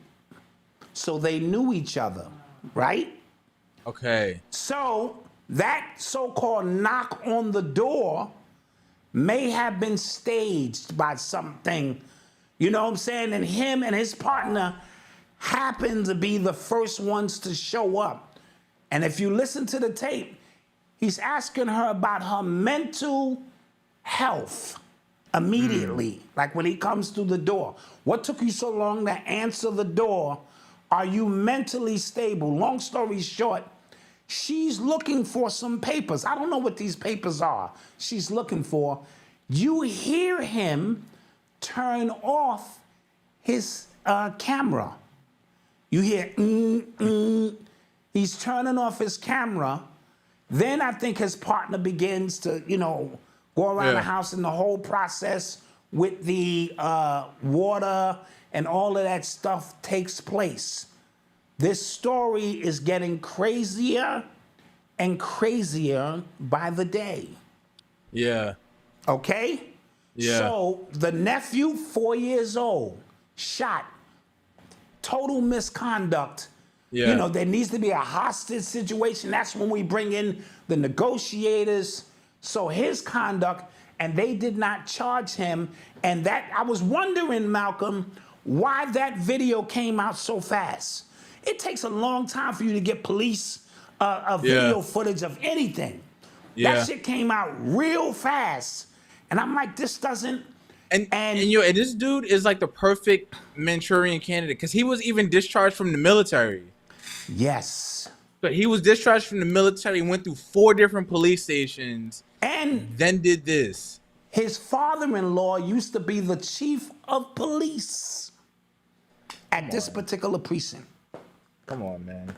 [SPEAKER 4] So they knew each other, right?
[SPEAKER 3] Okay.
[SPEAKER 4] So that so-called knock on the door may have been staged by something, you know what I'm saying? And him and his partner happened to be the first ones to show up. And if you listen to the tape, he's asking her about her mental health immediately, like when he comes through the door. What took you so long to answer the door? Are you mentally stable? Long story short, she's looking for some papers. I don't know what these papers are she's looking for. You hear him turn off his camera. You hear, he's turning off his camera. Then I think his partner begins to, go around the house, and the whole process with the water and all of that stuff takes place. This story is getting crazier and crazier by the day.
[SPEAKER 3] Yeah.
[SPEAKER 4] Okay?
[SPEAKER 3] Yeah.
[SPEAKER 4] So the nephew, 4 years old, shot. Total misconduct.
[SPEAKER 3] Yeah.
[SPEAKER 4] There needs to be a hostage situation. That's when we bring in the negotiators. So his conduct, and they did not charge him. And that, I was wondering, Malcolm, why that video came out so fast. It takes a long time for you to get police video footage of anything.
[SPEAKER 3] Yeah.
[SPEAKER 4] That shit came out real fast. And I'm like, this doesn't.
[SPEAKER 3] And this dude is like the perfect Manchurian candidate, because he was even discharged from the military.
[SPEAKER 4] Yes.
[SPEAKER 3] But he was discharged from the military, went through 4 different police stations,
[SPEAKER 4] and
[SPEAKER 3] then did this.
[SPEAKER 4] His father-in-law used to be the chief of police at this particular precinct.
[SPEAKER 3] Come on, man.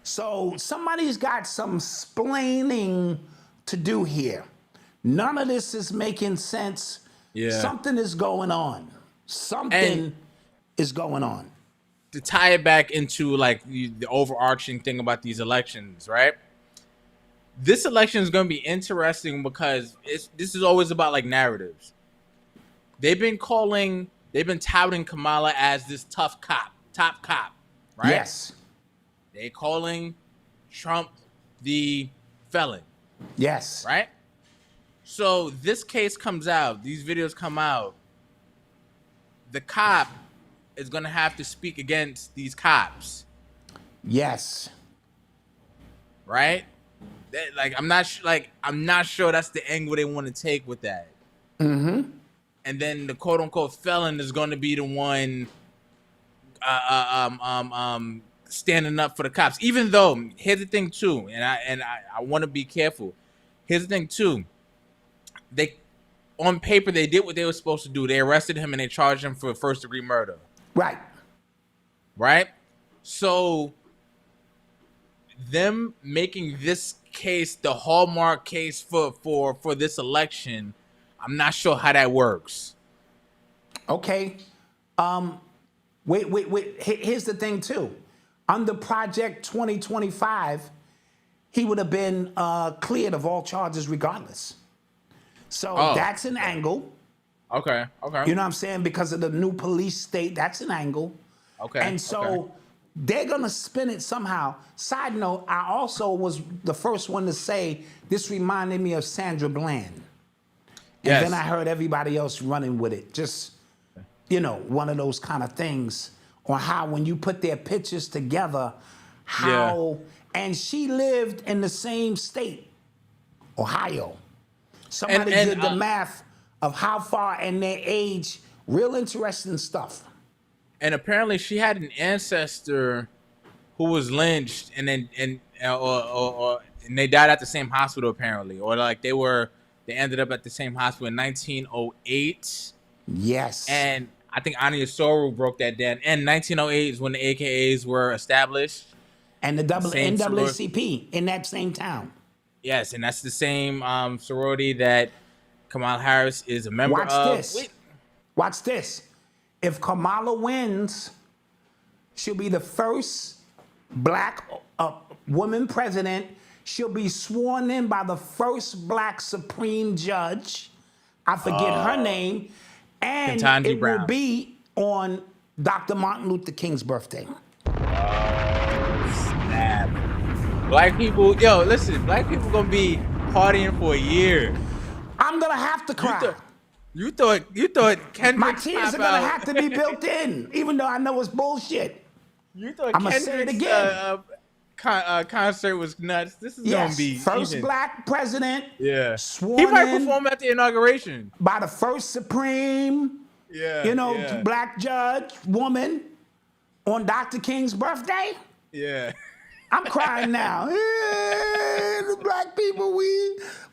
[SPEAKER 4] So somebody's got some splaining to do here. None of this is making sense.
[SPEAKER 3] Yeah.
[SPEAKER 4] Something is going on. Something is going on.
[SPEAKER 3] To tie it back into like the overarching thing about these elections, right? This election is going to be interesting because this is always about like narratives. They've been touting Kamala as this top cop, right?
[SPEAKER 4] Yes.
[SPEAKER 3] They calling Trump the felon.
[SPEAKER 4] Yes.
[SPEAKER 3] Right? So this case comes out, these videos come out. The cop is going to have to speak against these cops.
[SPEAKER 4] Yes.
[SPEAKER 3] Right? I'm not sure that's the angle they want to take with that. Mm-hmm. And then the quote unquote felon is going to be the one standing up for the cops. Even though, here's the thing too, and I want to be careful. Here's the thing too. They, on paper, they did what they were supposed to do. They arrested him and they charged him for first-degree murder. Right. So them making this case the hallmark case for this election, I'm not sure how that works.
[SPEAKER 4] Okay. Wait. Here's the thing too. Under Project 2025, he would have been cleared of all charges regardless. So that's an angle.
[SPEAKER 3] Okay.
[SPEAKER 4] You know what I'm saying? Because of the new police state, that's an angle.
[SPEAKER 3] Okay.
[SPEAKER 4] And so they're going to spin it somehow. Side note, I also was the first one to say this reminded me of Sandra Bland. And then I heard everybody else running with it. Just, one of those kind of things on how when you put their pictures together, and she lived in the same state, Ohio. Somebody did the math of how far and their age. Real interesting stuff.
[SPEAKER 3] And apparently she had an ancestor who was lynched and they died at the same hospital apparently, or like they ended up at the same hospital in 1908.
[SPEAKER 4] Yes.
[SPEAKER 3] And I think Anya Soru broke that down. And 1908 is when the AKAs were established.
[SPEAKER 4] And the NAACP in that same town.
[SPEAKER 3] Yes, and that's the same sorority that Kamala Harris is a member of.
[SPEAKER 4] Watch this. If Kamala wins, she'll be the first black woman president. She'll be sworn in by the first black Supreme Judge. I forget her name. And it will be on Dr. Martin Luther King's birthday.
[SPEAKER 3] Snap. Black people, listen, black people gonna be partying for a year.
[SPEAKER 4] I'm gonna have to cry.
[SPEAKER 3] You thought Kendrick's
[SPEAKER 4] my tears are gonna have to be built in, even though I know it's bullshit.
[SPEAKER 3] You thought
[SPEAKER 4] I'm gonna say it again.
[SPEAKER 3] Concert was nuts. This is gonna be
[SPEAKER 4] first black president.
[SPEAKER 3] Yeah,
[SPEAKER 4] sworn
[SPEAKER 3] he might
[SPEAKER 4] in
[SPEAKER 3] perform at the inauguration
[SPEAKER 4] by the first Supreme. Black judge woman on Dr. King's birthday.
[SPEAKER 3] Yeah.
[SPEAKER 4] I'm crying now. The black people,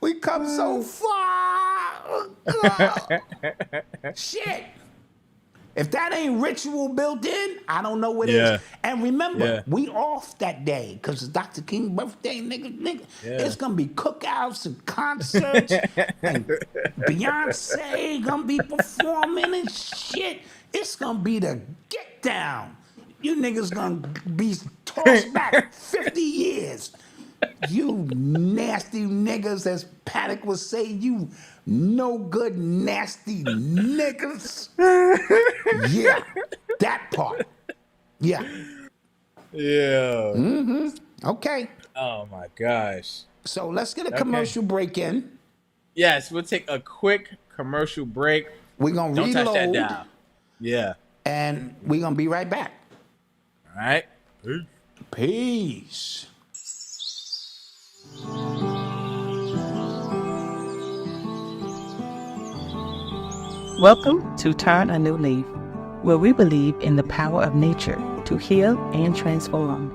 [SPEAKER 4] we come so far. Shit. If that ain't ritual built in, I don't know what is. And remember, we off that day because it's Dr. King's birthday, nigga. It's gonna be cookouts and concerts, and Beyonce gonna be performing and shit. It's gonna be the get down. You niggas gonna be tossed back 50 years. You nasty niggas, as Paddock would say, you no good nasty niggas. Yeah, that part. Yeah.
[SPEAKER 3] Yeah.
[SPEAKER 4] Okay.
[SPEAKER 3] Oh my gosh.
[SPEAKER 4] So let's get a commercial break in.
[SPEAKER 3] Yes, we'll take a quick commercial break.
[SPEAKER 4] We're gonna
[SPEAKER 3] Don't
[SPEAKER 4] reload.
[SPEAKER 3] touch that dial. Yeah.
[SPEAKER 4] And we're gonna be right back.
[SPEAKER 3] All right.
[SPEAKER 4] Peace.
[SPEAKER 6] Welcome to Turn a New Leaf, where we believe in the power of nature to heal and transform.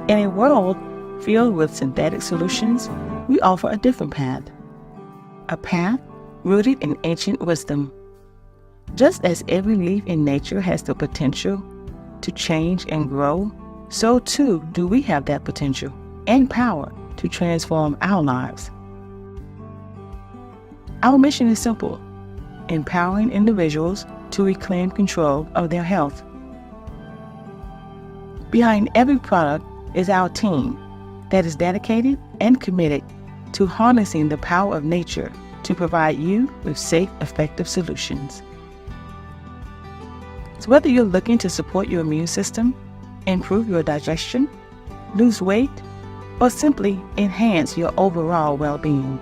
[SPEAKER 6] In a world filled with synthetic solutions, we offer a different path. A path rooted in ancient wisdom. Just as every leaf in nature has the potential to change and grow, so too do we have that potential and power to transform our lives. Our mission is simple: empowering individuals to reclaim control of their health. Behind every product is our team that is dedicated and committed to harnessing the power of nature to provide you with safe, effective solutions. So whether you're looking to support your immune system, improve your digestion, lose weight, or simply enhance your overall well-being,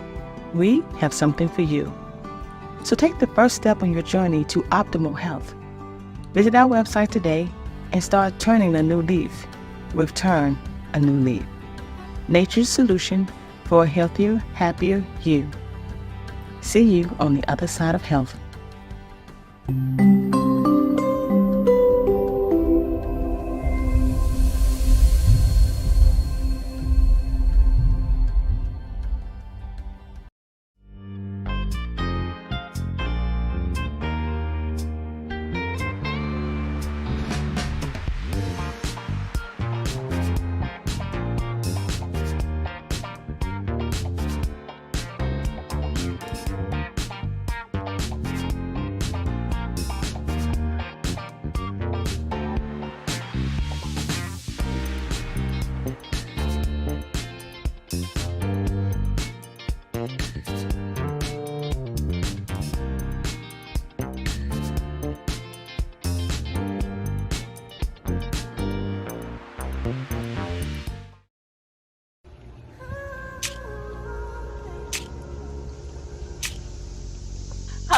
[SPEAKER 6] we have something for you. So take the first step on your journey to optimal health. Visit our website today and start turning a new leaf with Turn a New Leaf. Nature's solution for a healthier, happier you. See you on the other side of health.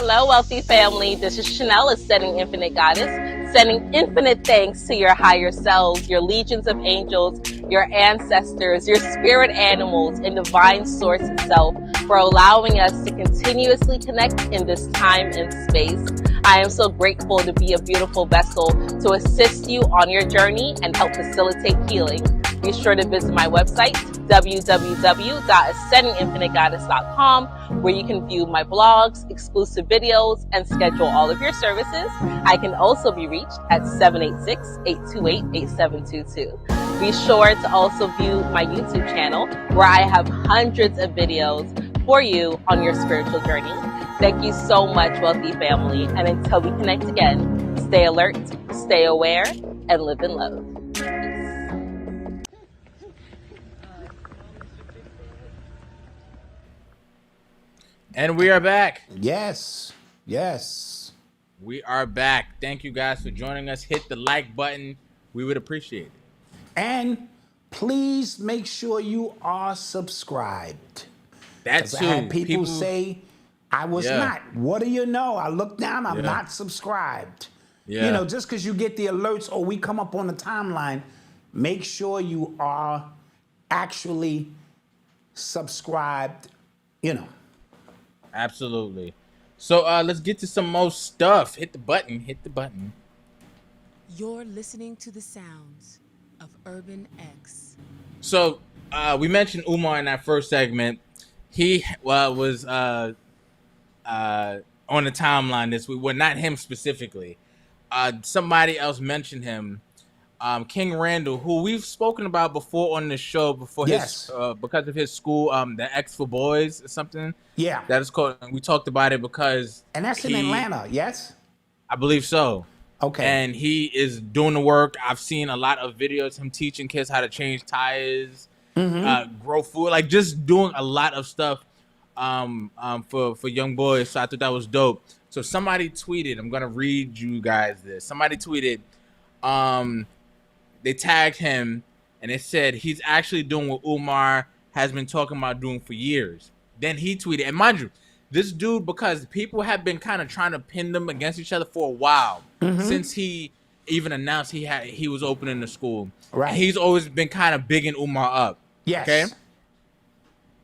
[SPEAKER 7] Hello, wealthy family. This is Chanel, Ascending Infinite Goddess, sending infinite thanks to your higher selves, your legions of angels, your ancestors, your spirit animals, and divine source itself for allowing us to continuously connect in this time and space. I am so grateful to be a beautiful vessel to assist you on your journey and help facilitate healing. Be sure to visit my website, www.ascendinginfinitegoddess.com, where you can view my blogs, exclusive videos, and schedule all of your services. I can also be reached at 786-828-8722. Be sure to also view my YouTube channel, where I have hundreds of videos for you on your spiritual journey. Thank you so much, wealthy family. And until we connect again, stay alert, stay aware, and live in love.
[SPEAKER 3] And we are back.
[SPEAKER 4] Yes. Yes.
[SPEAKER 3] We are back. Thank you guys for joining us. Hit the like button. We would appreciate it.
[SPEAKER 4] And please make sure you are subscribed.
[SPEAKER 3] That's
[SPEAKER 4] I had people say I was not. What do you know? I look down, I'm not subscribed.
[SPEAKER 3] Yeah.
[SPEAKER 4] You know, just because you get the alerts or we come up on the timeline, make sure you are actually subscribed, you know.
[SPEAKER 3] Absolutely. So let's get to some more stuff. Hit the button. Hit the button.
[SPEAKER 8] You're listening to the sounds of Urban X.
[SPEAKER 3] So we mentioned Umar in that first segment. He was on the timeline this week. Well, not him specifically. Somebody else mentioned him. King Randall, who we've spoken about before on the show before his because of his school, the X for Boys or something.
[SPEAKER 4] Yeah.
[SPEAKER 3] That is called. We talked about it because
[SPEAKER 4] and that's in Atlanta, yes?
[SPEAKER 3] I believe so.
[SPEAKER 4] Okay.
[SPEAKER 3] And he is doing the work. I've seen a lot of videos him teaching kids how to change tires, grow food, like just doing a lot of stuff for young boys. So I thought that was dope. So somebody tweeted, I'm gonna read you guys this. Somebody tweeted, they tagged him and it said he's actually doing what Umar has been talking about doing for years. Then he tweeted, and mind you, this dude, because people have been kind of trying to pin them against each other for a while, since he even announced he was opening the school.
[SPEAKER 4] Right.
[SPEAKER 3] And he's always been kind of bigging Umar up.
[SPEAKER 4] Yes.
[SPEAKER 3] Okay.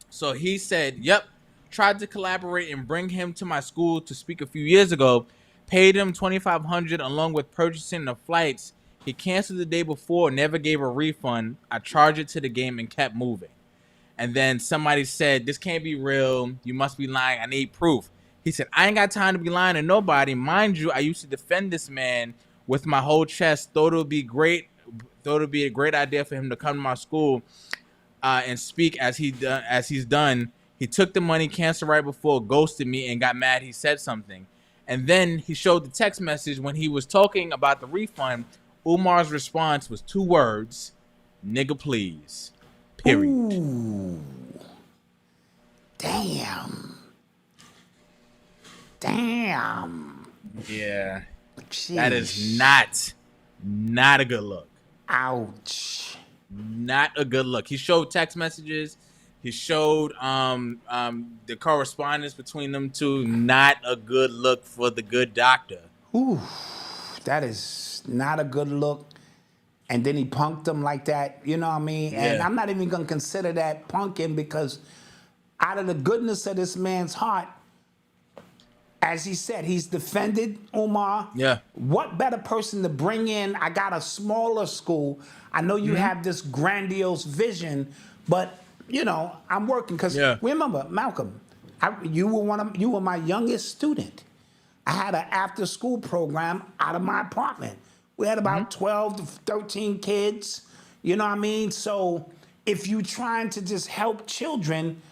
[SPEAKER 3] So he said, yep, tried to collaborate and bring him to my school to speak a few years ago, paid him $2,500 along with purchasing the flights. He canceled the day before, never gave a refund. I charged it to the game and kept moving. And then somebody said, this can't be real. You must be lying. I need proof. He said, I ain't got time to be lying to nobody. Mind you, I used to defend this man with my whole chest. Thought it would be great. Thought it would be a great idea for him to come to my school and speak as he's done. He took the money, canceled right before, ghosted me, and got mad he said something. And then he showed the text message when he was talking about the refund. Umar's response was 2 words, nigga please. Period.
[SPEAKER 4] Ooh. Damn.
[SPEAKER 3] Yeah.
[SPEAKER 4] Jeez.
[SPEAKER 3] That is not a good look.
[SPEAKER 4] Ouch.
[SPEAKER 3] Not a good look. He showed text messages. He showed the correspondence between them two. Not a good look for the good doctor.
[SPEAKER 4] Ooh. That is not a good look. And then he punked him like that, you know what I mean? And I'm not even going to consider that punking because out of the goodness of this man's heart, as he said, he's defended Umar.
[SPEAKER 3] Yeah.
[SPEAKER 4] What better person to bring in? I got a smaller school. I know you have this grandiose vision, but, you know, I'm working because remember, Malcolm, you were my youngest student. I had an after-school program out of my apartment. We had about 12 to 13 kids, you know what I mean? So if you're trying to just help children,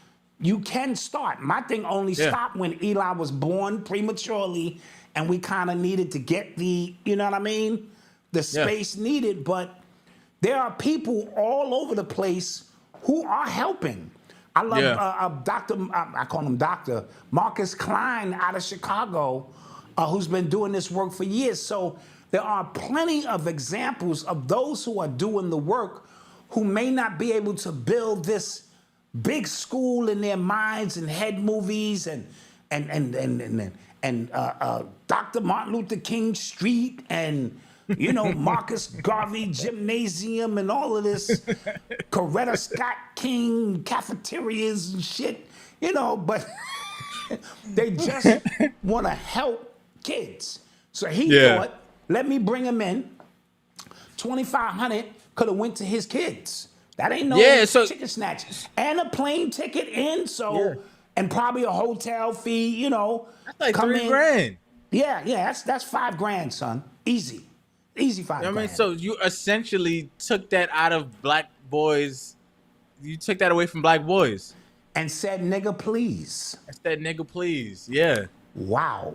[SPEAKER 4] you can start. My thing only stopped when Eli was born prematurely and we kind of needed to get the, you know what I mean? The space needed, but there are people all over the place who are helping. I love I call him Dr. Marcus Klein out of Chicago, who's been doing this work for years. So there are plenty of examples of those who are doing the work who may not be able to build this big school in their minds and head movies and Dr. Martin Luther King Street and Marcus Garvey Gymnasium and all of this Coretta Scott King cafeterias and shit, but they just want to help kids. So he thought, let me bring him in. 2,500 could have went to his kids. That ain't no chicken snatch. And a plane ticket in, and probably a hotel fee,
[SPEAKER 3] That's like $3,000.
[SPEAKER 4] Yeah, that's $5,000, son. Easy 5 grand.
[SPEAKER 3] So you essentially took that out of black boys. You took that away from black boys.
[SPEAKER 4] And said, nigga, please.
[SPEAKER 3] Yeah.
[SPEAKER 4] Wow.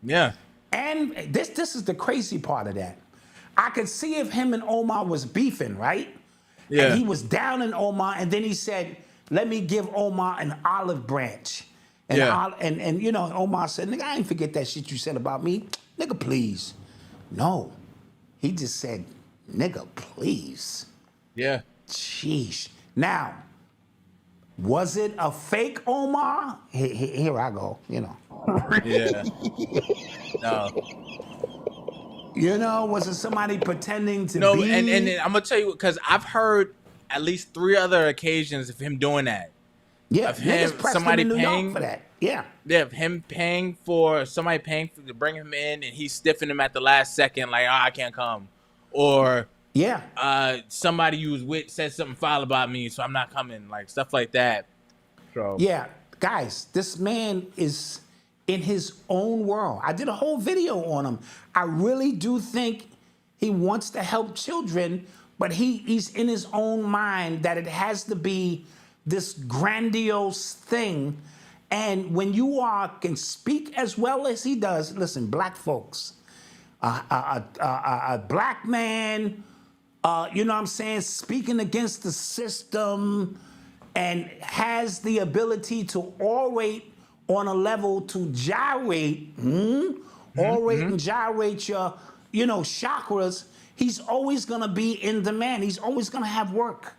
[SPEAKER 3] Yeah.
[SPEAKER 4] And this is the crazy part of that. I could see if him and Omar was beefing, right? Yeah. And he was down in Omar, and then he said, let me give Omar an olive branch. And Omar said, nigga, I ain't forget that shit you said about me. Nigga, please. No. He just said, nigga, please.
[SPEAKER 3] Yeah.
[SPEAKER 4] Sheesh. Now, was it a fake Omar? Here I go,
[SPEAKER 3] Yeah. No.
[SPEAKER 4] Was it somebody pretending to be?
[SPEAKER 3] No, and I'm going to tell you, because I've heard at least 3 other occasions of him doing that.
[SPEAKER 4] Yeah,
[SPEAKER 3] of him, somebody paying
[SPEAKER 4] for that. Yeah.
[SPEAKER 3] Yeah, of him somebody paying to bring him in, and he's stiffing him at the last second, like, I can't come. Or somebody you was with said something foul about me, so I'm not coming, like stuff like that. So
[SPEAKER 4] yeah, guys, this man is in his own world. I did a whole video on him. I really do think he wants to help children, but he's in his own mind that it has to be this grandiose thing. And when you can speak as well as he does, listen, black folks, a black man, speaking against the system and has the ability to orate on a level to gyrate, orate and gyrate your, chakras, he's always gonna be in demand. He's always gonna have work.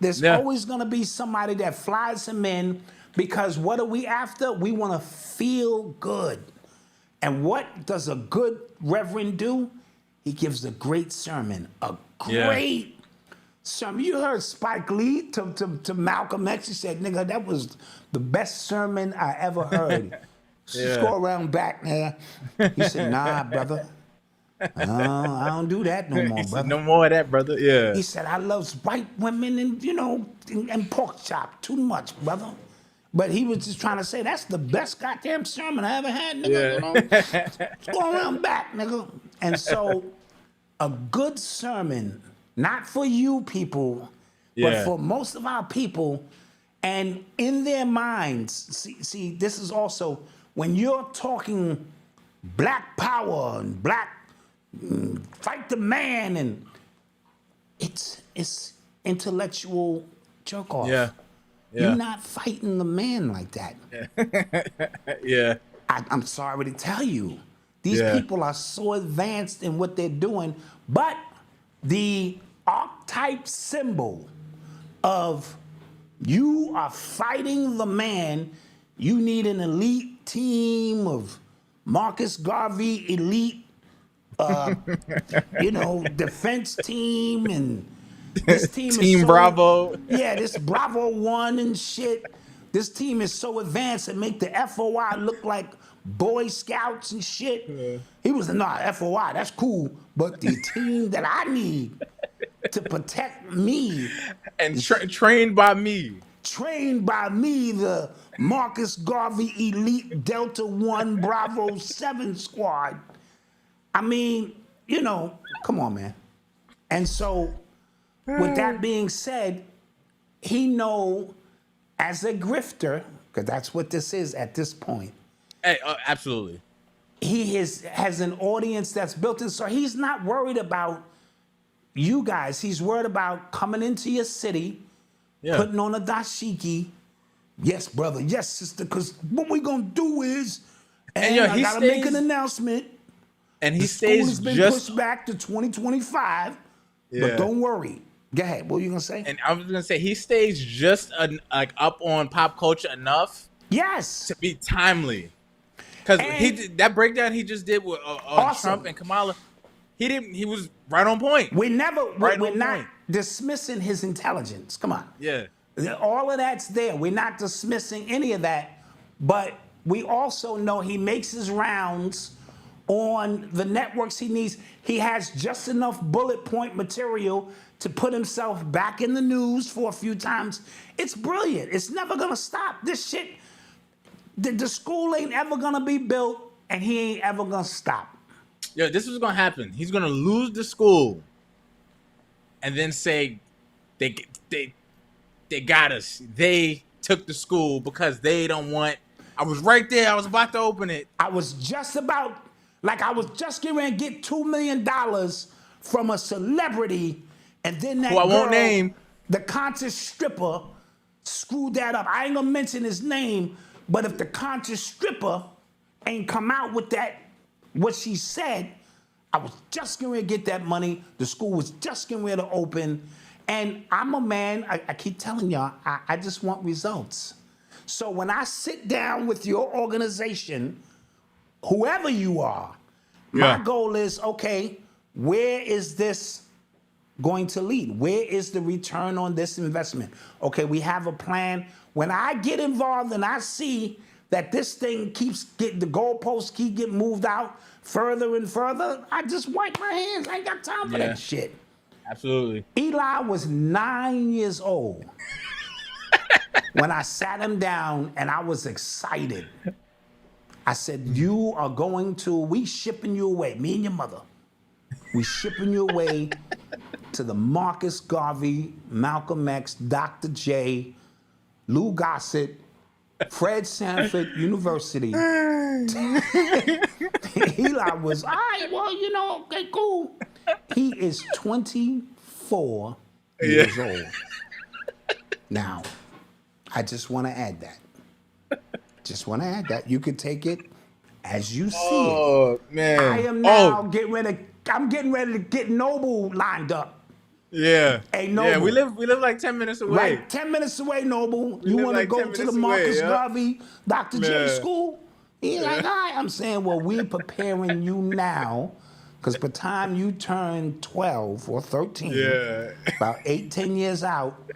[SPEAKER 4] There's always gonna be somebody that flies him in, because what are we after? We wanna feel good. And what does a good reverend do? He gives a great sermon, a great sermon. You heard Spike Lee to Malcolm X. He said, nigga, that was the best sermon I ever heard. Score around back, nigga. He said, nah, brother. I don't do that no more, brother.
[SPEAKER 3] No more of that, brother. Yeah.
[SPEAKER 4] He said, I love white women and pork chop too much, brother. But he was just trying to say, that's the best goddamn sermon I ever had, nigga. Go around back, nigga. And so, a good sermon, not for you people, but for most of our people, and in their minds, see, this is also, when you're talking black power and black fight the man, and it's intellectual jerk off. Yeah. You're not fighting the man like that.
[SPEAKER 3] Yeah.
[SPEAKER 4] I'm sorry to tell you. These people are so advanced in what they're doing, but the archetype symbol of you are fighting the man, you need an elite team of Marcus Garvey elite, defense team, and this team
[SPEAKER 3] is Bravo.
[SPEAKER 4] Yeah, this Bravo 1 and shit. This team is so advanced it make the FOI look like Boy Scouts and shit. Yeah. He was FOI, that's cool. But the team that I need to protect me
[SPEAKER 3] and trained by me.
[SPEAKER 4] Trained by me, the Marcus Garvey Elite Delta 1 Bravo 7 squad. I mean, come on, man. And so, with that being said, he know as a grifter, because that's what this is at this point.
[SPEAKER 3] Hey, absolutely.
[SPEAKER 4] He has an audience that's built in, so he's not worried about you guys. He's worried about coming into your city, putting on a dashiki. Yes, brother. Yes, sister. Because what we're gonna do is, I gotta make an announcement.
[SPEAKER 3] And he
[SPEAKER 4] the
[SPEAKER 3] stays
[SPEAKER 4] school has been pushed back to 2025. But don't worry. Go ahead. What were you gonna say?
[SPEAKER 3] And I was gonna say he stays just up on pop culture enough.
[SPEAKER 4] Yes.
[SPEAKER 3] To be timely. Because that breakdown he just did with
[SPEAKER 4] Awesome.
[SPEAKER 3] Trump and Kamala, he was right on point.
[SPEAKER 4] we're not
[SPEAKER 3] point.
[SPEAKER 4] dismissing his intelligence. Come on.
[SPEAKER 3] Yeah.
[SPEAKER 4] All of that's there. We're not dismissing any of that. But we also know he makes his rounds on the networks he needs. He has just enough bullet point material to put himself back in the news for a few times. It's brilliant. It's never going to stop. This shit, the school ain't ever going to be built, and he ain't ever going to stop.
[SPEAKER 3] Yeah, this is going to happen. He's going to lose the school and then say they got us. They took the school because they don't want. I was right there. I was about to open it.
[SPEAKER 4] I was just getting ready to get $2 million from a celebrity, and then that
[SPEAKER 3] Who I
[SPEAKER 4] girl,
[SPEAKER 3] won't name,
[SPEAKER 4] the conscious stripper, screwed that up. I ain't gonna mention his name, but if the conscious stripper ain't come out with that, what she said, I was just getting ready to get that money. The school was just getting ready to open. And I'm a man, I keep telling y'all, I just want results. So when I sit down with your organization, whoever you are, my goal is, okay, where is this going to lead? Where is the return on this investment? Okay, we have a plan. When I get involved and I see that this thing keeps getting, the goalposts keep getting moved out further and further, I just wipe my hands. I ain't got time for that shit.
[SPEAKER 3] Absolutely.
[SPEAKER 4] Eli was 9 years old when I sat him down and I was excited. I said, we shipping you away, me and your mother. We shipping you away to the Marcus Garvey, Malcolm X, Dr. J, Lou Gossett, Fred Sanford University. Eli was, all right, well, okay, cool. He is 24 years old. Now, I just want to add that. You could take it as you see it.
[SPEAKER 3] Oh, man.
[SPEAKER 4] I am now getting ready to get Noble lined up.
[SPEAKER 3] Yeah.
[SPEAKER 4] Hey, Noble.
[SPEAKER 3] Yeah, we live like 10 minutes away.
[SPEAKER 4] Right, 10 minutes away, Noble. You want to go to the Marcus Garvey, Dr. J school? He's like, all right. I'm saying, well, we're preparing you now, because by the time you turn 12 or 13, about 8-10 years out,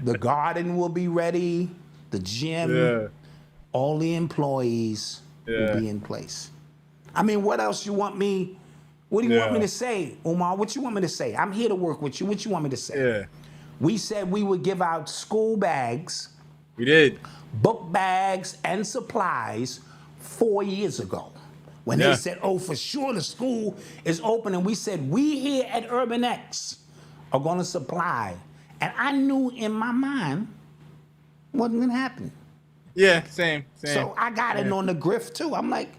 [SPEAKER 4] the garden will be ready, the gym, all the employees will be in place. I mean, what else you want me? What do you want me to say, Umar? What you want me to say? I'm here to work with you. What you want me to say?
[SPEAKER 3] Yeah.
[SPEAKER 4] We said we would give out school bags.
[SPEAKER 3] We did.
[SPEAKER 4] Book bags and supplies 4 years ago. When they said, for sure the school is open. And we said, we here at Urban X are going to supply. And I knew in my mind it wasn't going to happen.
[SPEAKER 3] Yeah, same.
[SPEAKER 4] So I got it on the grift too. I'm like,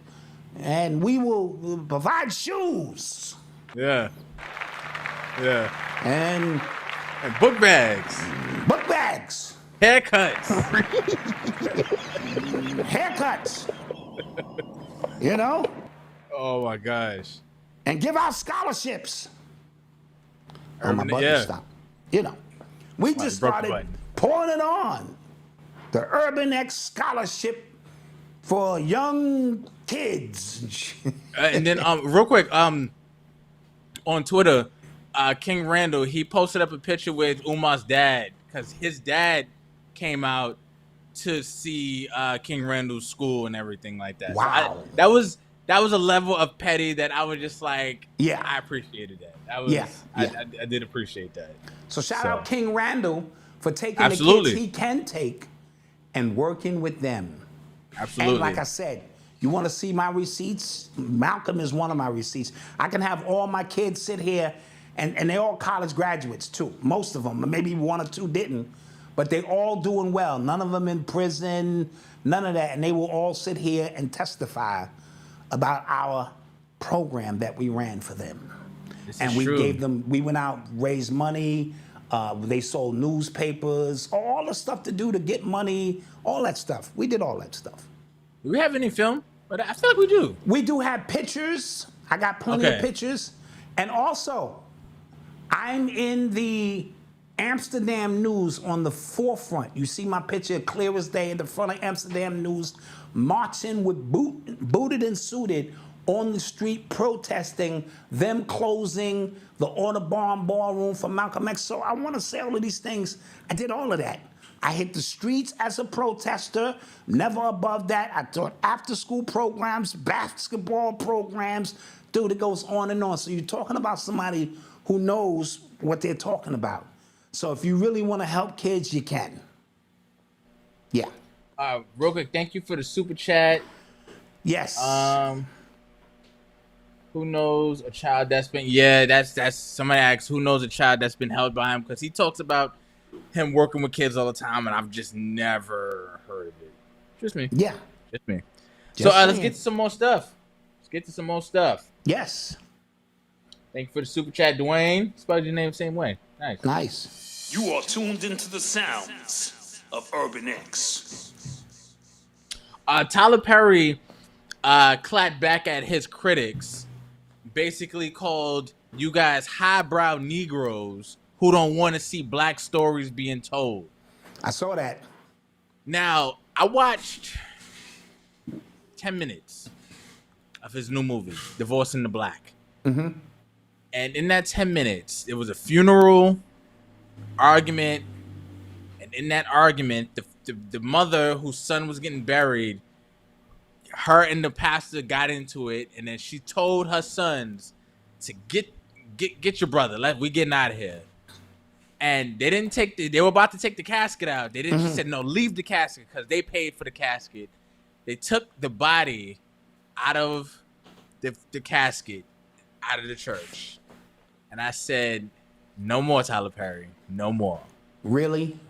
[SPEAKER 4] and we will provide shoes.
[SPEAKER 3] Yeah.
[SPEAKER 4] And
[SPEAKER 3] book bags.
[SPEAKER 4] Book bags.
[SPEAKER 3] Haircuts. Oh my gosh.
[SPEAKER 4] And give out scholarships. My button stopped. We just started pouring it on. The Urban X Scholarship for young kids.
[SPEAKER 3] And then real quick, on Twitter, King Randall, he posted up a picture with Umar's dad, because his dad came out to see King Randall's school and everything like that.
[SPEAKER 4] Wow.
[SPEAKER 3] So that was a level of petty that I was just like, I appreciated that. I did appreciate that.
[SPEAKER 4] So shout out King Randall for taking the kids he can take and working with them.
[SPEAKER 3] Absolutely.
[SPEAKER 4] And like I said, you want to see my receipts? Malcolm is one of my receipts. I can have all my kids sit here, and they're all college graduates too. Most of them, maybe one or two didn't, but they all doing well. None of them in prison, none of that. And they will all sit here and testify about our program that we ran for them. And we gave them, we went out, raised money, they sold newspapers, all the stuff to do to get money, all that stuff. We did all that stuff.
[SPEAKER 3] Do we have any film? But I feel like we do.
[SPEAKER 4] We do have pictures. I got plenty of pictures. And also, I'm in the Amsterdam News on the forefront. You see my picture clear as day in the front of Amsterdam News, marching with booted and suited on the street, protesting them closing the Audubon Ballroom for Malcolm X. So I want to say all of these things. I did all of that. I hit the streets as a protester, never above that. I taught after-school programs, basketball programs, dude, it goes on and on. So you're talking about somebody who knows what they're talking about. So if you really want to help kids, you can. Yeah.
[SPEAKER 3] Real quick, thank you for the super chat.
[SPEAKER 4] Yes.
[SPEAKER 3] Who knows a child that's been? Yeah, that's somebody asked who knows a child that's been held by him, because he talks about him working with kids all the time, and I've just never heard of it. Just me.
[SPEAKER 4] Yeah.
[SPEAKER 3] Just me.
[SPEAKER 4] Just
[SPEAKER 3] so let's
[SPEAKER 4] saying.
[SPEAKER 3] get to some more stuff.
[SPEAKER 4] Yes.
[SPEAKER 3] Thank you for the super chat, Dwayne. Spelled your name the same way. Nice.
[SPEAKER 4] Nice.
[SPEAKER 5] You are tuned into the sounds of Urban X.
[SPEAKER 3] Tyler Perry clapped back at his critics, basically called you guys highbrow Negroes who don't want to see black stories being told.
[SPEAKER 4] I saw that.
[SPEAKER 3] Now, I watched 10 minutes of his new movie, Divorcing the Black.
[SPEAKER 4] Mm-hmm.
[SPEAKER 3] And in that 10 minutes, it was a funeral argument. And in that argument, the mother whose son was getting buried, her and the pastor got into it. And then she told her sons to get your brother. We getting out of here. And they didn't they were about to take the casket out. They didn't. She said, no, leave the casket, because they paid for the casket. They took the body out of the casket, out of the church. And I said, no more, Tyler Perry. No more.
[SPEAKER 4] Really?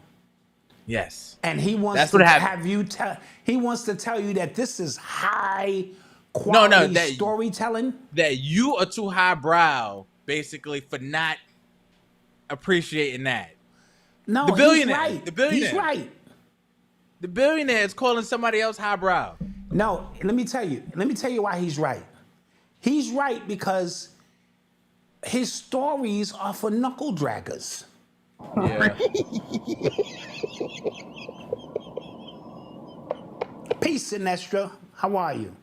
[SPEAKER 3] Yes.
[SPEAKER 4] And he wants
[SPEAKER 3] That's
[SPEAKER 4] to
[SPEAKER 3] what
[SPEAKER 4] have you tell. He wants to tell you that this is high quality storytelling.
[SPEAKER 3] That you are too highbrow, basically, for not appreciating that.
[SPEAKER 4] No,
[SPEAKER 3] the billionaire.
[SPEAKER 4] He's right.
[SPEAKER 3] The billionaire.
[SPEAKER 4] He's right.
[SPEAKER 3] The billionaire is calling somebody else highbrow.
[SPEAKER 4] No, let me tell you why he's right. He's right because his stories are for knuckle draggers.
[SPEAKER 3] Yeah.
[SPEAKER 4] Peace, Sinestra. How are you?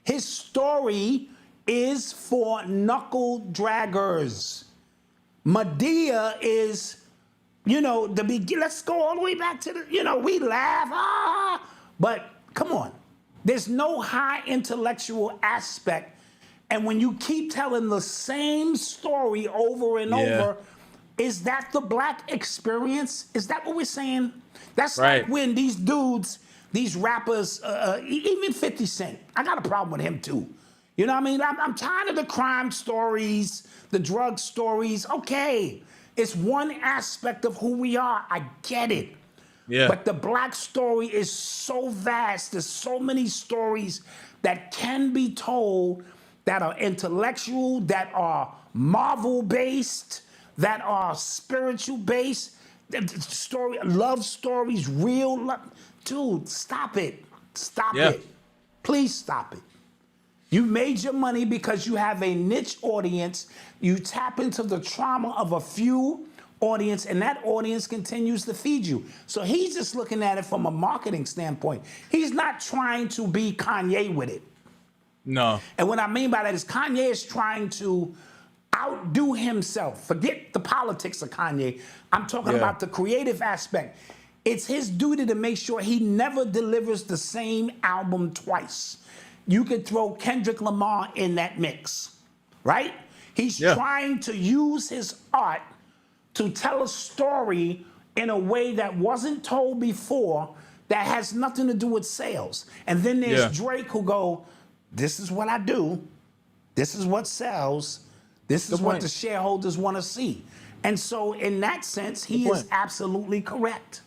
[SPEAKER 4] His story is for knuckle draggers. Medea is, the beginning. Let's go all the way back to we laugh, but come on. There's no high intellectual aspect. And when you keep telling the same story over and over, is that the black experience? Is that what we're saying? That's
[SPEAKER 3] right.
[SPEAKER 4] Like when these dudes, these rappers, even 50 Cent, I got a problem with him too. You know what I mean? I'm tired of the crime stories, the drug stories. Okay, it's one aspect of who we are. I get it.
[SPEAKER 3] Yeah.
[SPEAKER 4] But the black story is so vast. There's so many stories that can be told that are intellectual, that are Marvel-based, that are spiritual-based. Love stories, real love. Dude, stop it. Stop it. Please stop it. You made your money because you have a niche audience. You tap into the trauma of a few audience, and that audience continues to feed you. So he's just looking at it from a marketing standpoint. He's not trying to be Kanye with it.
[SPEAKER 3] No.
[SPEAKER 4] And what I mean by that is Kanye is trying to outdo himself. Forget the politics of Kanye. I'm talking about the creative aspect. It's his duty to make sure he never delivers the same album twice. You could throw Kendrick Lamar in that mix, right? He's trying to use his art to tell a story in a way that wasn't told before, that has nothing to do with sales. And then there's Drake who go, this is what I do. This is what sells. This is what the shareholders want to see. And so in that sense, he is absolutely correct.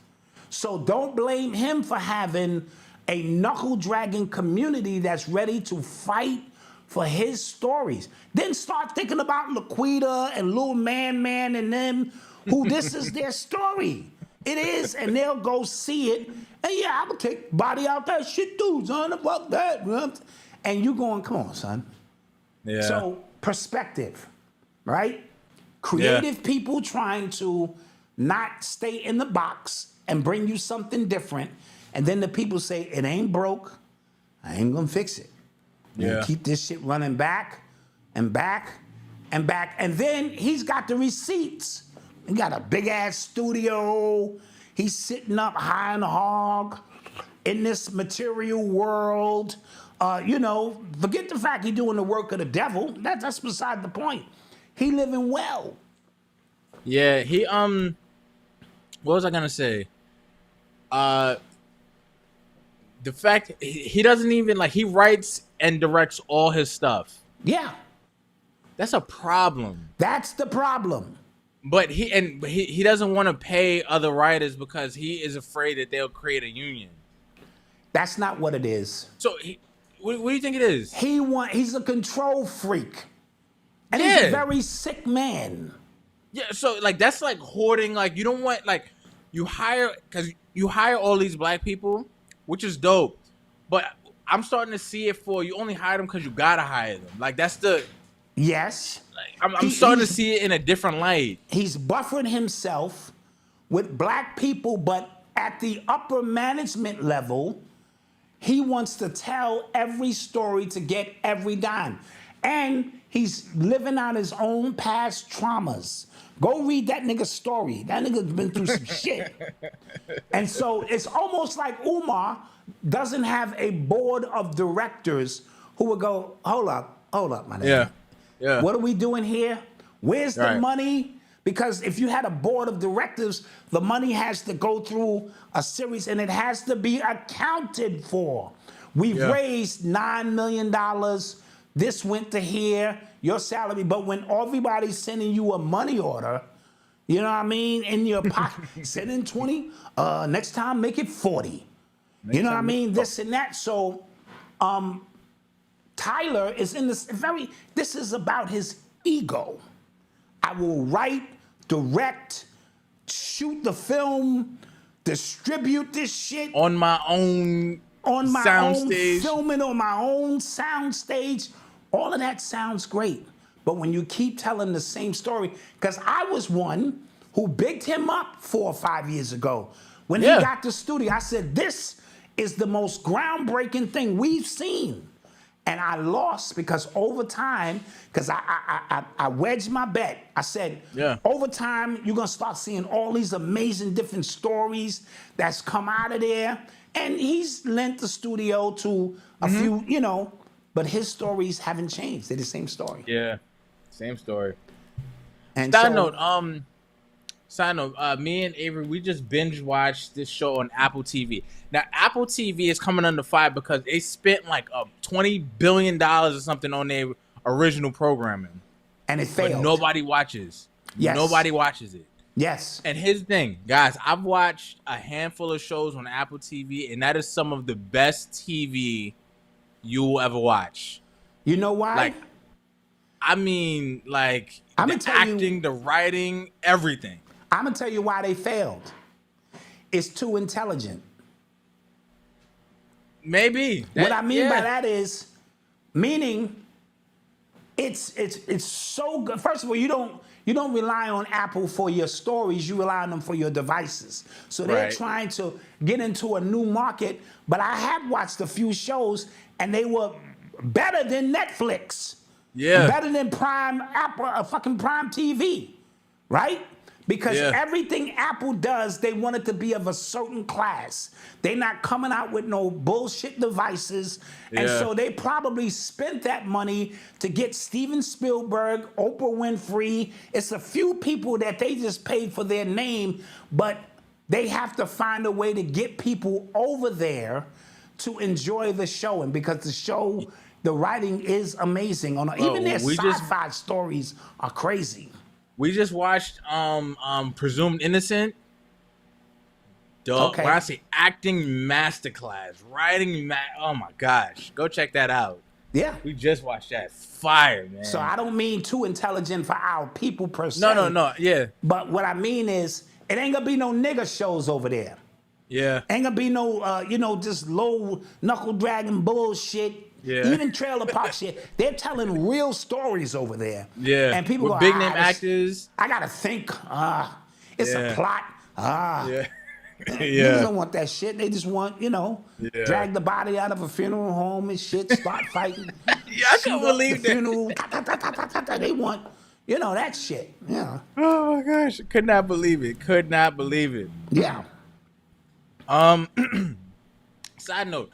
[SPEAKER 4] So don't blame him for having a knuckle-dragging community that's ready to fight for his stories. Then start thinking about Laquita and Lil Man and them, who this is their story. It is, and they'll go see it. And I'm gonna take body out that shit too, son. Fuck that. And you going, come on, son.
[SPEAKER 3] Yeah.
[SPEAKER 4] So perspective, right? Creative people trying to not stay in the box and bring you something different. And then the people say, it ain't broke. I ain't gonna fix it.
[SPEAKER 3] Yeah.
[SPEAKER 4] Keep this shit running back and back and back. And then he's got the receipts. He got a big ass studio. He's sitting up high in the hog in this material world. Forget the fact he's doing the work of the devil. That's beside the point. He living well.
[SPEAKER 3] Yeah, he what was I gonna say? The fact he doesn't even he writes and directs all his stuff.
[SPEAKER 4] Yeah.
[SPEAKER 3] That's a problem.
[SPEAKER 4] That's the problem.
[SPEAKER 3] But he doesn't want to pay other writers because he is afraid that they'll create a union.
[SPEAKER 4] That's not what it is.
[SPEAKER 3] So what do you think it is?
[SPEAKER 4] He's a control freak. And he's a very sick man.
[SPEAKER 3] Yeah, so that's like hoarding. You don't want you hire all these black people, which is dope. But I'm starting to see it for you only hire them because you gotta hire them. That's the
[SPEAKER 4] yes.
[SPEAKER 3] I'm starting to see it in a different light.
[SPEAKER 4] He's buffered himself with black people, but at the upper management level, he wants to tell every story to get every dime. And he's living out his own past traumas. Go read that nigga's story. That nigga's been through some shit. And so it's almost like Umar doesn't have a board of directors who would go, hold up, my nigga.
[SPEAKER 3] Yeah.
[SPEAKER 4] What are we doing here? Where's the money? Because if you had a board of directors, the money has to go through a series and it has to be accounted for. We've raised $9 million. This went to here, your salary. But when everybody's sending you a money order, you know what I mean, in your pocket, send in 20, next time make it 40. You know what I mean? This and that. So Tyler is in this this is about his ego. I will write, direct, shoot the film, distribute this shit
[SPEAKER 3] on my own
[SPEAKER 4] stage, film it on my own sound stage. All of that sounds great. But when you keep telling the same story, because I was one who bigged him up 4 or 5 years ago. When he got the studio, I said, this is the most groundbreaking thing we've seen. And I lost because over time, because I wedged my bet. I said, over time, you're going to start seeing all these amazing different stories that's come out of there. And he's lent the studio to a few, but his stories haven't changed. They're the same story.
[SPEAKER 3] Yeah, same story.
[SPEAKER 4] And
[SPEAKER 3] Side note, me and Avery, we just binge watched this show on Apple TV. Now, Apple TV is coming under fire because they spent $20 billion or something on their original programming.
[SPEAKER 4] And it failed.
[SPEAKER 3] But nobody watches.
[SPEAKER 4] Yes.
[SPEAKER 3] Nobody watches it.
[SPEAKER 4] Yes.
[SPEAKER 3] And here's the thing, guys, I've watched a handful of shows on Apple TV, and that is some of the best TV you will ever watch.
[SPEAKER 4] You know why?
[SPEAKER 3] The acting, the writing, everything.
[SPEAKER 4] I'm going to tell you why they failed. It's too intelligent.
[SPEAKER 3] Maybe.
[SPEAKER 4] What I mean by that is, meaning it's so good. First of all, you don't rely on Apple for your stories. You rely on them for your devices. So they're trying to get into a new market. But I have watched a few shows, and they were better than Netflix.
[SPEAKER 3] Yeah.
[SPEAKER 4] Better than Prime TV, right? Because everything Apple does, they want it to be of a certain class. They're not coming out with no bullshit devices. And so they probably spent that money to get Steven Spielberg, Oprah Winfrey. It's a few people that they just paid for their name, but they have to find a way to get people over there to enjoy the show. And because the show, the writing is amazing. Even their sci-fi stories are crazy.
[SPEAKER 3] We just watched Presumed Innocent. When I say acting masterclass, writing oh my gosh, go check that out.
[SPEAKER 4] Yeah.
[SPEAKER 3] We just watched that. Fire, man.
[SPEAKER 4] So I don't mean too intelligent for our people per se.
[SPEAKER 3] No, yeah.
[SPEAKER 4] But what I mean is, it ain't gonna be no nigga shows over there.
[SPEAKER 3] Yeah.
[SPEAKER 4] Ain't gonna be no, just low knuckle dragging bullshit.
[SPEAKER 3] Yeah.
[SPEAKER 4] Even trailer park shit. They're telling real stories over there.
[SPEAKER 3] Yeah.
[SPEAKER 4] And people
[SPEAKER 3] with
[SPEAKER 4] go,
[SPEAKER 3] big name actors.
[SPEAKER 4] I gotta think. It's a plot.
[SPEAKER 3] Yeah.
[SPEAKER 4] Niggas don't want that shit. They just want, drag the body out of a funeral home and shit, start fighting.
[SPEAKER 3] Yeah, I couldn't believe that.
[SPEAKER 4] Funeral. They want, that shit. Yeah.
[SPEAKER 3] Oh my gosh, could not believe it.
[SPEAKER 4] Yeah.
[SPEAKER 3] Side note,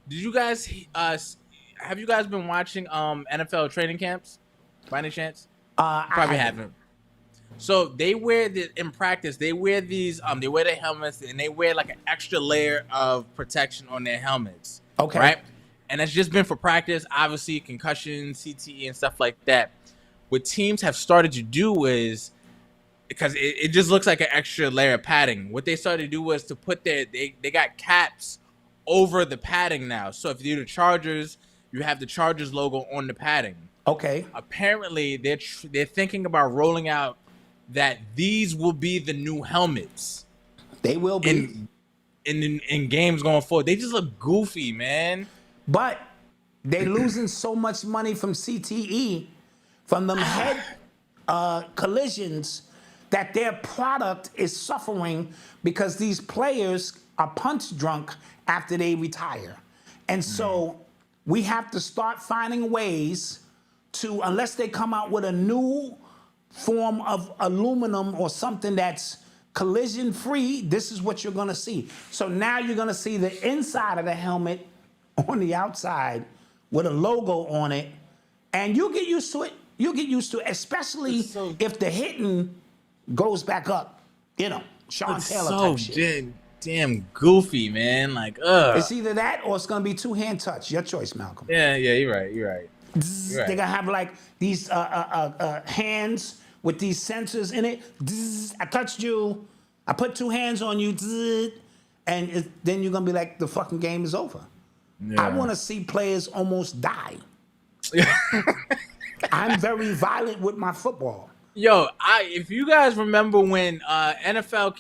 [SPEAKER 3] did you guys have you guys been watching NFL training camps by any chance? Probably haven't. So they wear in practice, they wear these they wear their helmets and they wear like an extra layer of protection on their helmets.
[SPEAKER 4] Okay.
[SPEAKER 3] Right? And that's just been for practice, obviously concussion, CTE and stuff like that. What teams have started to do is, because it just looks like an extra layer of padding. What they started to do was to put they got caps over the padding now. So if you're the Chargers, you have the Chargers logo on the padding.
[SPEAKER 4] Okay.
[SPEAKER 3] Apparently, they're thinking about rolling out that these will be the new helmets.
[SPEAKER 4] They will be
[SPEAKER 3] in games going forward. They just look goofy, man.
[SPEAKER 4] But they're losing so much money from CTE, from them head collisions, that their product is suffering because these players are punch drunk after they retire. And so we have to start finding ways to, unless they come out with a new form of aluminum or something that's collision free, this is what you're gonna see. So now you're gonna see the inside of the helmet on the outside with a logo on it, and you'll get used to it. You'll get used to it, especially if the hitting goes back up. Sean Taylor type shit.
[SPEAKER 3] Damn goofy, man. Like,
[SPEAKER 4] It's either that or it's gonna be two-hand touch. Your choice, Malcolm.
[SPEAKER 3] Yeah, you're right.
[SPEAKER 4] They're gonna have like these hands with these sensors in it. I touched you. I put two hands on you. And then you're gonna be like, the fucking game is over. Yeah. I want to see players almost die. I'm very violent with my football.
[SPEAKER 3] Yo, if you guys remember when NFL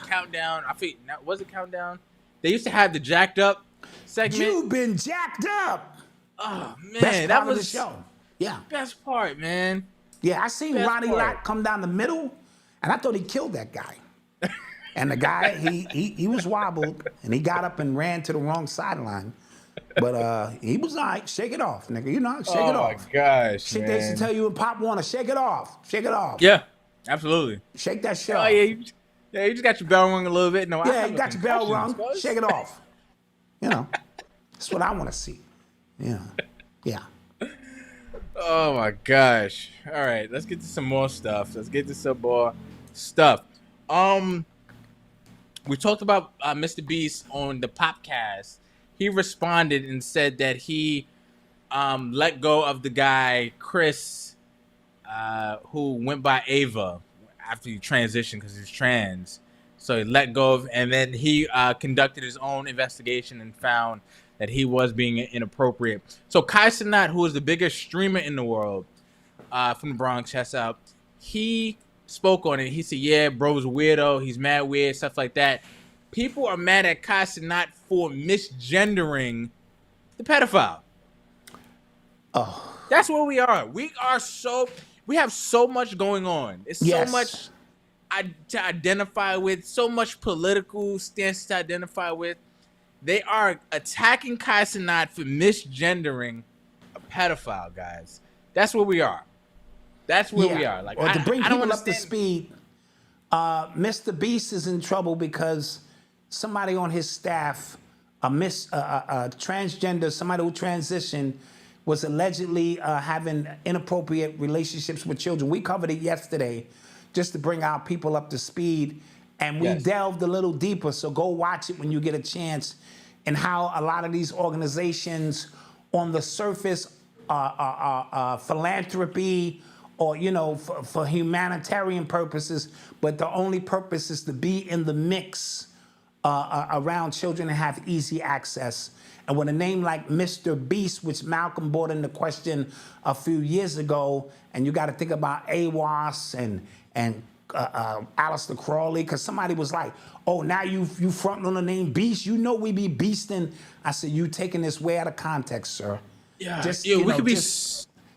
[SPEAKER 3] Countdown, I think, was it Countdown? They used to have the jacked up segment.
[SPEAKER 4] You've been jacked up.
[SPEAKER 3] Oh man,
[SPEAKER 4] best
[SPEAKER 3] that
[SPEAKER 4] part
[SPEAKER 3] was
[SPEAKER 4] of the show. Yeah,
[SPEAKER 3] best part, man.
[SPEAKER 4] Yeah, I seen Ronnie Lott come down the middle, and I thought he killed that guy. And the guy, he was wobbled, and he got up and ran to the wrong sideline. But he was like, shake it off, nigga. Shake it off.
[SPEAKER 3] Oh, my gosh,
[SPEAKER 4] shit,
[SPEAKER 3] man.
[SPEAKER 4] They used to tell you in Pop Warner, shake it off. Shake it off.
[SPEAKER 3] Yeah, absolutely.
[SPEAKER 4] Shake that shit off.
[SPEAKER 3] Oh, yeah, you just got your bell rung a little bit. No,
[SPEAKER 4] yeah, you got your bell rung. Shake it off. That's what I want to see. Yeah.
[SPEAKER 3] Oh, my gosh. All right, let's get to some more stuff. We talked about Mr. Beast on the Popcast. He responded and said that he let go of the guy, Chris, who went by Ava after he transitioned because he's trans. So he let go of, and then he conducted his own investigation and found that he was being inappropriate. So Kai Cenat, who is the biggest streamer in the world from the Bronx, chest out, he spoke on it. He said, yeah, bro's a weirdo. He's mad weird, stuff like that. People are mad at Kai Cenat for misgendering the pedophile.
[SPEAKER 4] Oh.
[SPEAKER 3] That's where we are. We have so much going on. It's so much to identify with, so much political stance to identify with. They are attacking Kai Cenat for misgendering a pedophile, guys. That's where we are. That's where we are. Like,
[SPEAKER 4] or to bring
[SPEAKER 3] I don't
[SPEAKER 4] people up to
[SPEAKER 3] understand.
[SPEAKER 4] speed, Mr. Beast is in trouble because somebody on his staff, a transgender, somebody who transitioned, was allegedly having inappropriate relationships with children. We covered it yesterday just to bring our people up to speed. And we delved a little deeper, so go watch it when you get a chance, and how a lot of these organizations on the surface are philanthropy or, for humanitarian purposes, but the only purpose is to be in the mix around children and have easy access. And with a name like Mr. Beast, which Malcolm brought into question a few years ago, and you got to think about AWAS and Aleister Crowley, because somebody was like, oh, now you fronting on the name Beast. We be beasting. I said, you taking this way out of context, sir.
[SPEAKER 3] Yeah,
[SPEAKER 4] Just,
[SPEAKER 3] we could be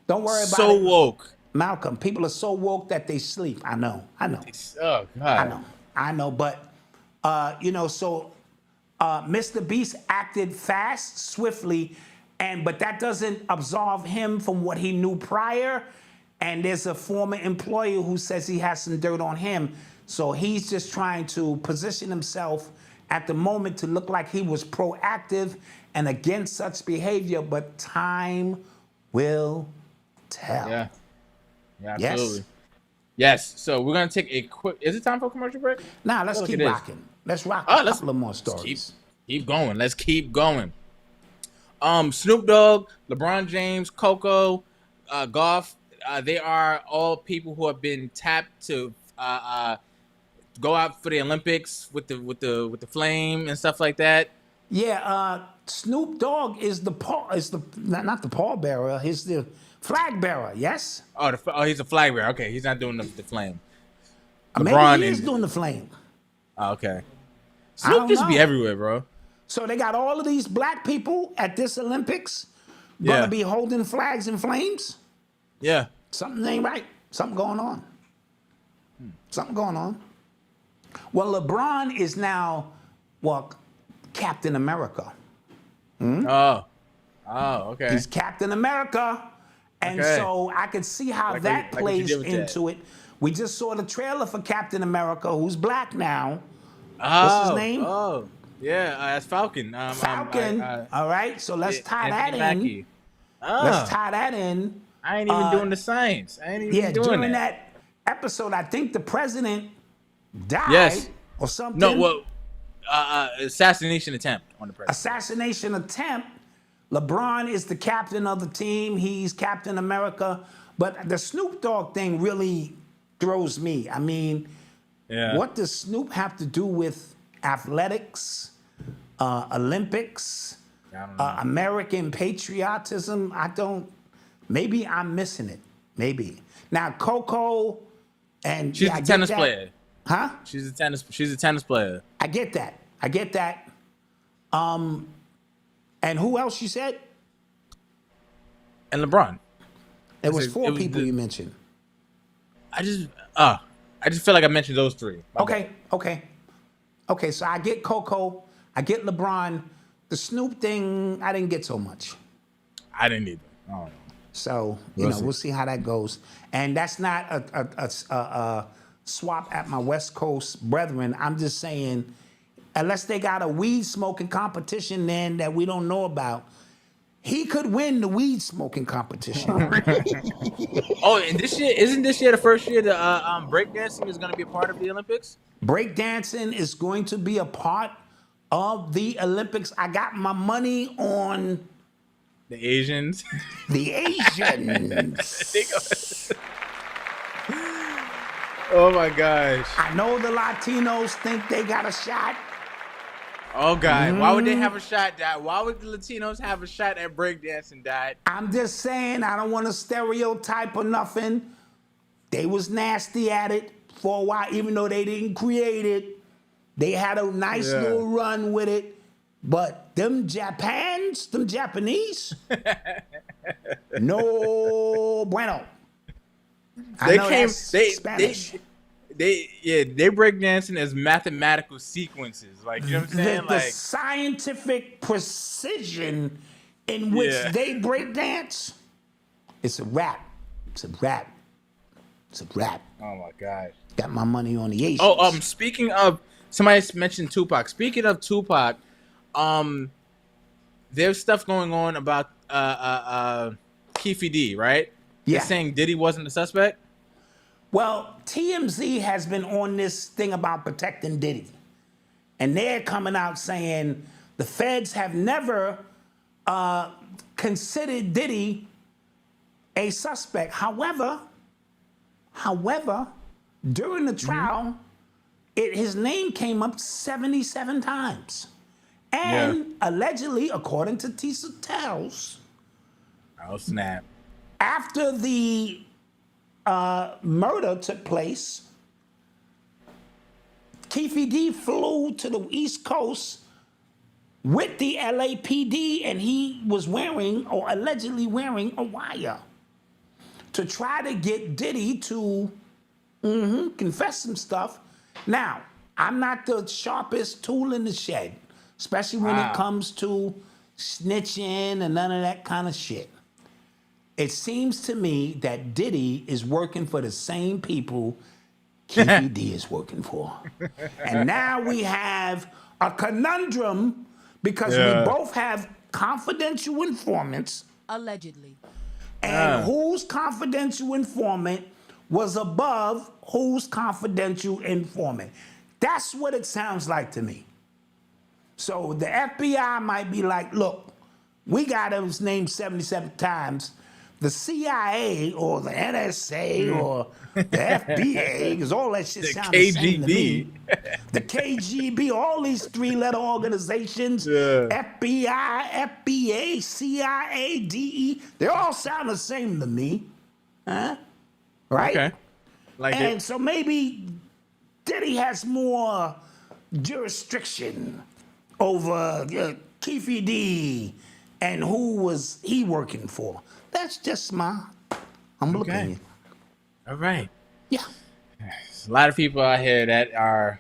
[SPEAKER 4] don't worry about
[SPEAKER 3] so
[SPEAKER 4] it.
[SPEAKER 3] woke.
[SPEAKER 4] Malcolm, people are so woke that they sleep. I know.
[SPEAKER 3] Oh God.
[SPEAKER 4] I know, but so Mr. Beast acted fast, swiftly, but that doesn't absolve him from what he knew prior. And there's a former employee who says he has some dirt on him. So he's just trying to position himself at the moment to look like he was proactive and against such behavior, but time will tell.
[SPEAKER 3] Yeah, absolutely. Yes. So we're gonna take a quick. Is it time for a commercial break?
[SPEAKER 4] Nah, let's keep rocking. Let's rock a couple of more stories.
[SPEAKER 3] Keep going. Let's keep going. Snoop Dogg, LeBron James, Coco, Goff. They are all people who have been tapped to go out for the Olympics with the flame and stuff like that.
[SPEAKER 4] Yeah, Snoop Dogg is not the pallbearer. He's the flag bearer. Yes.
[SPEAKER 3] Oh, he's a flag bearer. Okay, he's not doing the flame.
[SPEAKER 4] Maybe he is doing the flame.
[SPEAKER 3] Oh, okay. Snoop just be everywhere, bro.
[SPEAKER 4] So they got all of these black people at this Olympics gonna be holding flags and flames.
[SPEAKER 3] Yeah.
[SPEAKER 4] Something ain't right. Something going on. Something going on. Well, LeBron is now, Captain America.
[SPEAKER 3] Oh, okay.
[SPEAKER 4] He's Captain America. And so I can see how that plays into it. We just saw the trailer for Captain America, who's black now. What's his name?
[SPEAKER 3] Oh, yeah, that's Falcon.
[SPEAKER 4] Falcon. All right, so let's tie that in. Let's tie that in.
[SPEAKER 3] I ain't even doing the science. I ain't even doing
[SPEAKER 4] during that episode, I think the president died.
[SPEAKER 3] Yes.
[SPEAKER 4] Or something.
[SPEAKER 3] No, well, assassination attempt on the president.
[SPEAKER 4] Assassination attempt. LeBron is the captain of the team. He's Captain America. But the Snoop Dogg thing really throws me. I mean, what does Snoop have to do with athletics, Olympics, American patriotism? Maybe I'm missing it. Maybe. Now, Coco and
[SPEAKER 3] she's a tennis player.
[SPEAKER 4] Huh?
[SPEAKER 3] She's a tennis player.
[SPEAKER 4] I get that. And who else you said?
[SPEAKER 3] And LeBron.
[SPEAKER 4] It was four people you mentioned.
[SPEAKER 3] I just feel like I mentioned those three.
[SPEAKER 4] Okay. So I get Coco, I get LeBron. The Snoop thing, I didn't get so much.
[SPEAKER 3] I didn't either. I don't know.
[SPEAKER 4] So we'll see how that goes. And that's not a swap at my West Coast brethren. I'm just saying, unless they got a weed smoking competition then that we don't know about, he could win the weed smoking competition.
[SPEAKER 3] Oh, and isn't this year the first year that breakdancing is going to be a part of the Olympics?
[SPEAKER 4] Breakdancing is going to be a part of the Olympics. I got my money on
[SPEAKER 3] the Asians.
[SPEAKER 4] The Asians.
[SPEAKER 3] Oh my gosh.
[SPEAKER 4] I know the Latinos think they got a shot.
[SPEAKER 3] Oh God, why would they have a shot, Dad? Why would the Latinos have a shot at breakdancing, Dad?
[SPEAKER 4] I'm just saying, I don't want to stereotype or nothing. They was nasty at it for a while, even though they didn't create it. They had a nice little run with it. But them Japanese, no bueno. Spanish.
[SPEAKER 3] They break dancing as mathematical sequences. Like, you know what I'm saying?
[SPEAKER 4] The scientific precision in which they break dance, it's a rap.
[SPEAKER 3] Oh my gosh.
[SPEAKER 4] Got my money on the Asians.
[SPEAKER 3] Oh, speaking of, somebody mentioned Tupac. Speaking of Tupac, there's stuff going on about Keefe D, right?
[SPEAKER 4] Yeah.
[SPEAKER 3] They're saying Diddy wasn't the suspect?
[SPEAKER 4] Well, TMZ has been on this thing about protecting Diddy. And they're coming out saying the feds have never considered Diddy a suspect. However, during the trial, his name came up 77 times. And allegedly, according to Tisa Tells,
[SPEAKER 3] oh snap!
[SPEAKER 4] After the murder took place, Keefe D flew to the East Coast with the LAPD, and he was wearing, or allegedly wearing, a wire. to try to get Diddy to confess some stuff. Now, I'm not the sharpest tool in the shed, especially when it comes to snitching and none of that kind of shit. It seems to me that Diddy is working for the same people Keefe D is working for. And now we have a conundrum because we both have confidential informants.
[SPEAKER 8] Allegedly.
[SPEAKER 4] And whose confidential informant was above whose confidential informant? That's what it sounds like to me. So the FBI might be like, look, we got his name 77 times. The CIA or the NSA or the FBA, because all that shit sounds the same to me. The KGB, all these three-letter organizations, FBI, FBA, CIA, DE, they all sound the same to me. Huh? Right?
[SPEAKER 3] Okay.
[SPEAKER 4] And so maybe Diddy has more jurisdiction over Keefe D and who was he working for. That's just my humble opinion.
[SPEAKER 3] All right.
[SPEAKER 4] Yeah.
[SPEAKER 3] There's a lot of people out here that are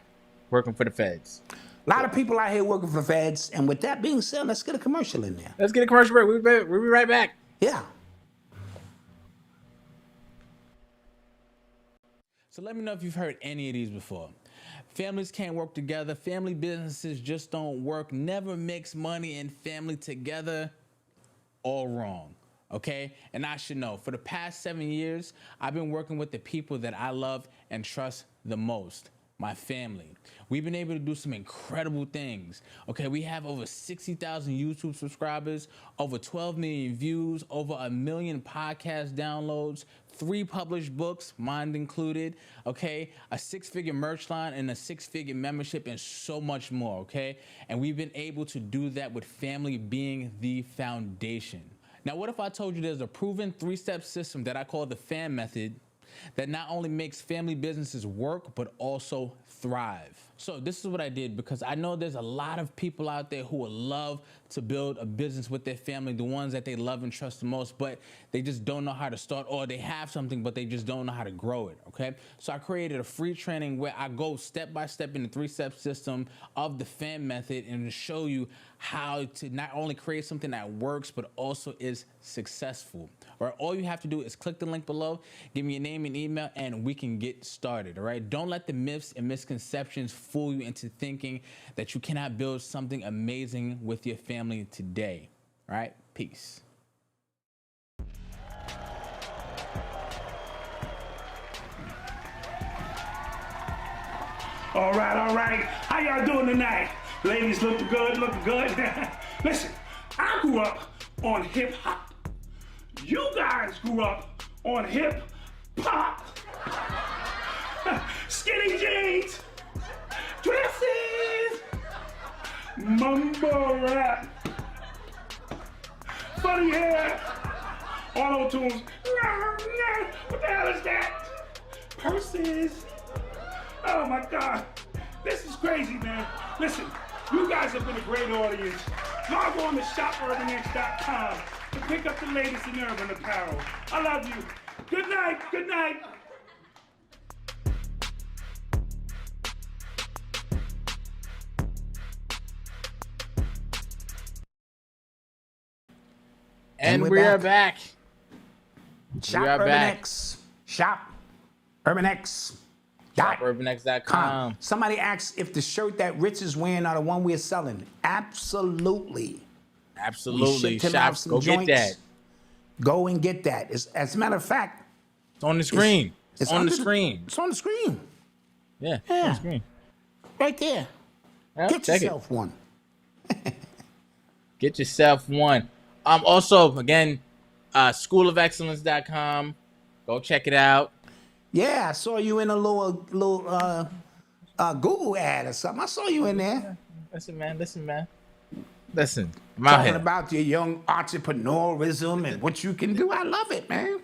[SPEAKER 3] working for the feds.
[SPEAKER 4] A lot of people out here working for the feds. And with that being said, let's get a commercial in there.
[SPEAKER 3] Let's get a commercial break. We'll be right back.
[SPEAKER 4] Yeah.
[SPEAKER 3] So let me know if you've heard any of these before. Families can't work together. Family businesses just don't work. Never mix money and family together. All wrong. Okay? And I should know. For the past 7 years, I've been working with the people that I love and trust the most. My family. We've been able to do some incredible things. Okay, we have over 60,000 YouTube subscribers, over 12 million views, over 1 million podcast downloads, 3 published books, mine included, okay, a 6-figure merch line and a 6-figure membership and so much more, okay? And we've been able to do that with family being the foundation. Now, what if I told you there's a proven 3-step system that I call the FAM method that not only makes family businesses work, but also thrive? So this is what I did because I know there's a lot of people out there who would love to build a business with their family, the ones that they love and trust the most, but they just don't know how to start, or they have something, but they just don't know how to grow it, okay? So I created a free training where I go step by step in the 3-step system of the FAM method and to show you how to not only create something that works, but also is successful. All right, all you have to do is click the link below, give me your name and email, and we can get started, all right? Don't let the myths and misconceptions fool you into thinking that you cannot build something amazing with your family today, all right? Peace.
[SPEAKER 9] All right. How y'all doing tonight? Ladies looking good. Listen, I grew up on hip hop. You guys grew up on hip hop. Skinny jeans, dresses, mumble rap, funny hair, auto tunes. What the hell is that? Purses. Oh my God, this is crazy, man. Listen, you guys have been a great audience. Log on to shopurbanx.com to pick up the latest in urban apparel. I love you. Good night.
[SPEAKER 3] And we are back.
[SPEAKER 4] Shop Urban X. Shop Urban X.
[SPEAKER 3] ShopUrbanX.com.
[SPEAKER 4] Somebody asked if the shirt that Rich is wearing are the one we're selling. Absolutely.
[SPEAKER 3] Absolutely.
[SPEAKER 4] Shops,
[SPEAKER 3] go get that.
[SPEAKER 4] Go and get that. As a matter of fact,
[SPEAKER 3] it's on the screen. It's on the screen.
[SPEAKER 4] It's on the screen.
[SPEAKER 3] Yeah. It's on the screen.
[SPEAKER 4] Right there.
[SPEAKER 3] Yep,
[SPEAKER 4] Get yourself one.
[SPEAKER 3] Get yourself one. Also, again, schoolofexcellence.com. Go check it out.
[SPEAKER 4] Yeah, I saw you in a little Google ad or something. I saw you in there.
[SPEAKER 3] Listen, man. Listen, I'm
[SPEAKER 4] talking about your young entrepreneurism and what you can do. I love it, man.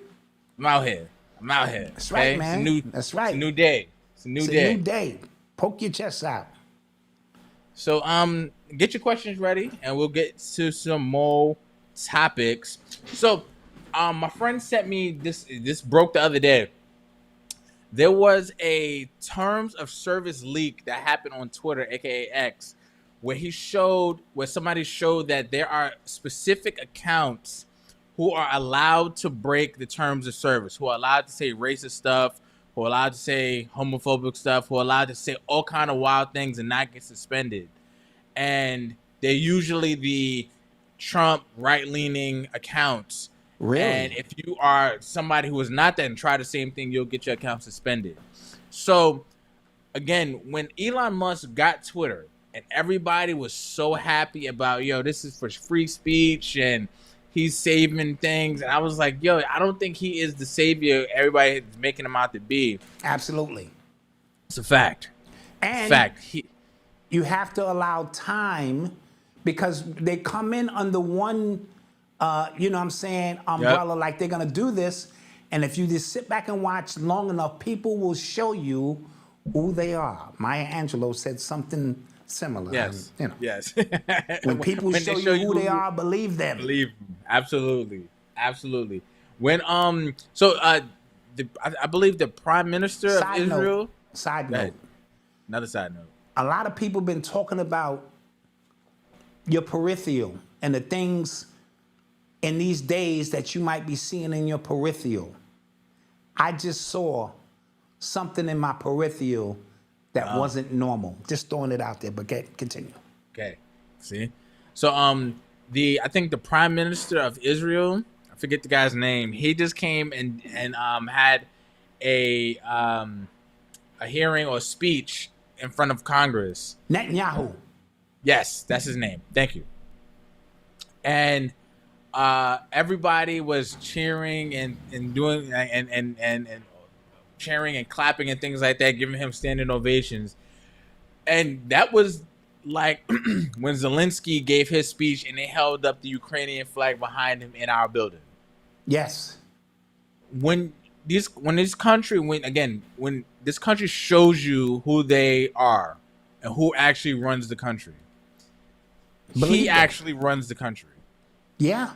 [SPEAKER 3] I'm out here.
[SPEAKER 4] That's right, man. That's right.
[SPEAKER 3] It's a new day. It's a new day.
[SPEAKER 4] Poke your chest out.
[SPEAKER 3] So, get your questions ready, and we'll get to some more topics. So, My friend sent me this. This broke the other day. There was a terms of service leak that happened on Twitter, aka X, where somebody showed that there are specific accounts who are allowed to break the terms of service, who are allowed to say racist stuff, who are allowed to say homophobic stuff, who are allowed to say all kind of wild things and not get suspended. And they're usually the Trump right-leaning accounts.
[SPEAKER 4] Really?
[SPEAKER 3] And if you are somebody who is not that and try the same thing, you'll get your account suspended. So, again, when Elon Musk got Twitter and everybody was so happy about, this is for free speech and he's saving things. And I was like, I don't think he is the savior everybody is making him out to be.
[SPEAKER 4] Absolutely.
[SPEAKER 3] It's a fact.
[SPEAKER 4] And you have to allow time because they come in under one umbrella, like they're gonna do this, and if you just sit back and watch long enough, people will show you who they are. Maya Angelou said something similar.
[SPEAKER 3] Yes. Yes.
[SPEAKER 4] When people show you who they are, believe them.
[SPEAKER 3] Believe them. Absolutely. When I believe the Prime Minister of Israel.
[SPEAKER 4] Side note.
[SPEAKER 3] Another side note.
[SPEAKER 4] A lot of people been talking about your peripheral and the things in these days that you might be seeing in your peripheral. I just saw something in my peripheral that wasn't normal. Just throwing it out there, but continue.
[SPEAKER 3] Okay. See? So I think the Prime Minister of Israel, I forget the guy's name, he just came and had a hearing or speech in front of Congress.
[SPEAKER 4] Netanyahu.
[SPEAKER 3] Yes, that's his name. Thank you. And everybody was cheering and doing and cheering and clapping and things like that, giving him standing ovations. And that was like when Zelensky gave his speech and they held up the Ukrainian flag behind him in our building.
[SPEAKER 4] Yes.
[SPEAKER 3] When this country shows you who they are and who actually runs the country. He actually runs the country.
[SPEAKER 4] Yeah.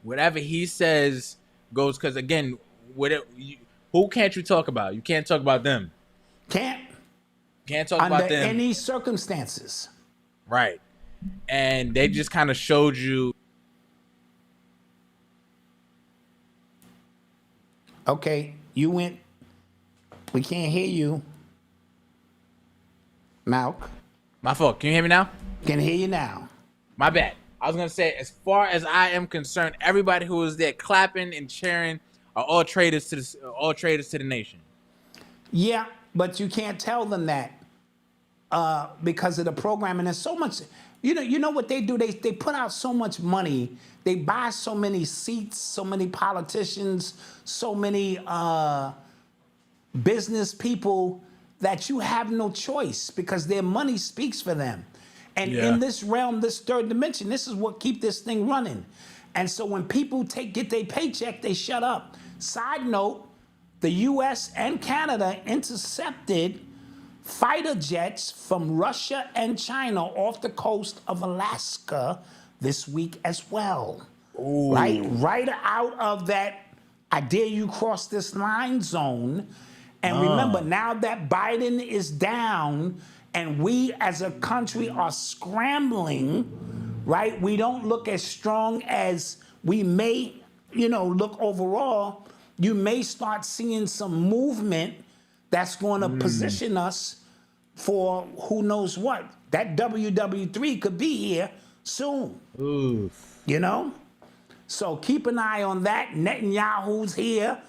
[SPEAKER 3] Whatever he says goes, because again, who can't you talk about? You can't talk about them.
[SPEAKER 4] Can't
[SPEAKER 3] talk about them.
[SPEAKER 4] Under any circumstances.
[SPEAKER 3] Right. And they just kind of showed you.
[SPEAKER 4] Okay, you went. We can't hear you. Malk.
[SPEAKER 3] My fault. Can you hear me now?
[SPEAKER 4] Can hear you now.
[SPEAKER 3] My bad. I was going to say, as far as I am concerned, everybody who was there clapping and cheering are all traitors to the nation.
[SPEAKER 4] Yeah, but you can't tell them that because of the program. And there's so much, you know what they do? They put out so much money. They buy so many seats, so many politicians, so many business people that you have no choice because their money speaks for them. And in this realm, this third dimension, this is what keep this thing running. And so when people get their paycheck, they shut up. Side note, the U.S. and Canada intercepted fighter jets from Russia and China off the coast of Alaska this week as well. Ooh. Right out of that, I dare you cross this line zone. And remember, now that Biden is down, and we as a country are scrambling, right? We don't look as strong as we may, look overall. You may start seeing some movement that's going to position us for who knows what. That WW3 could be here soon.
[SPEAKER 3] Oof.
[SPEAKER 4] So keep an eye on that. Netanyahu's here,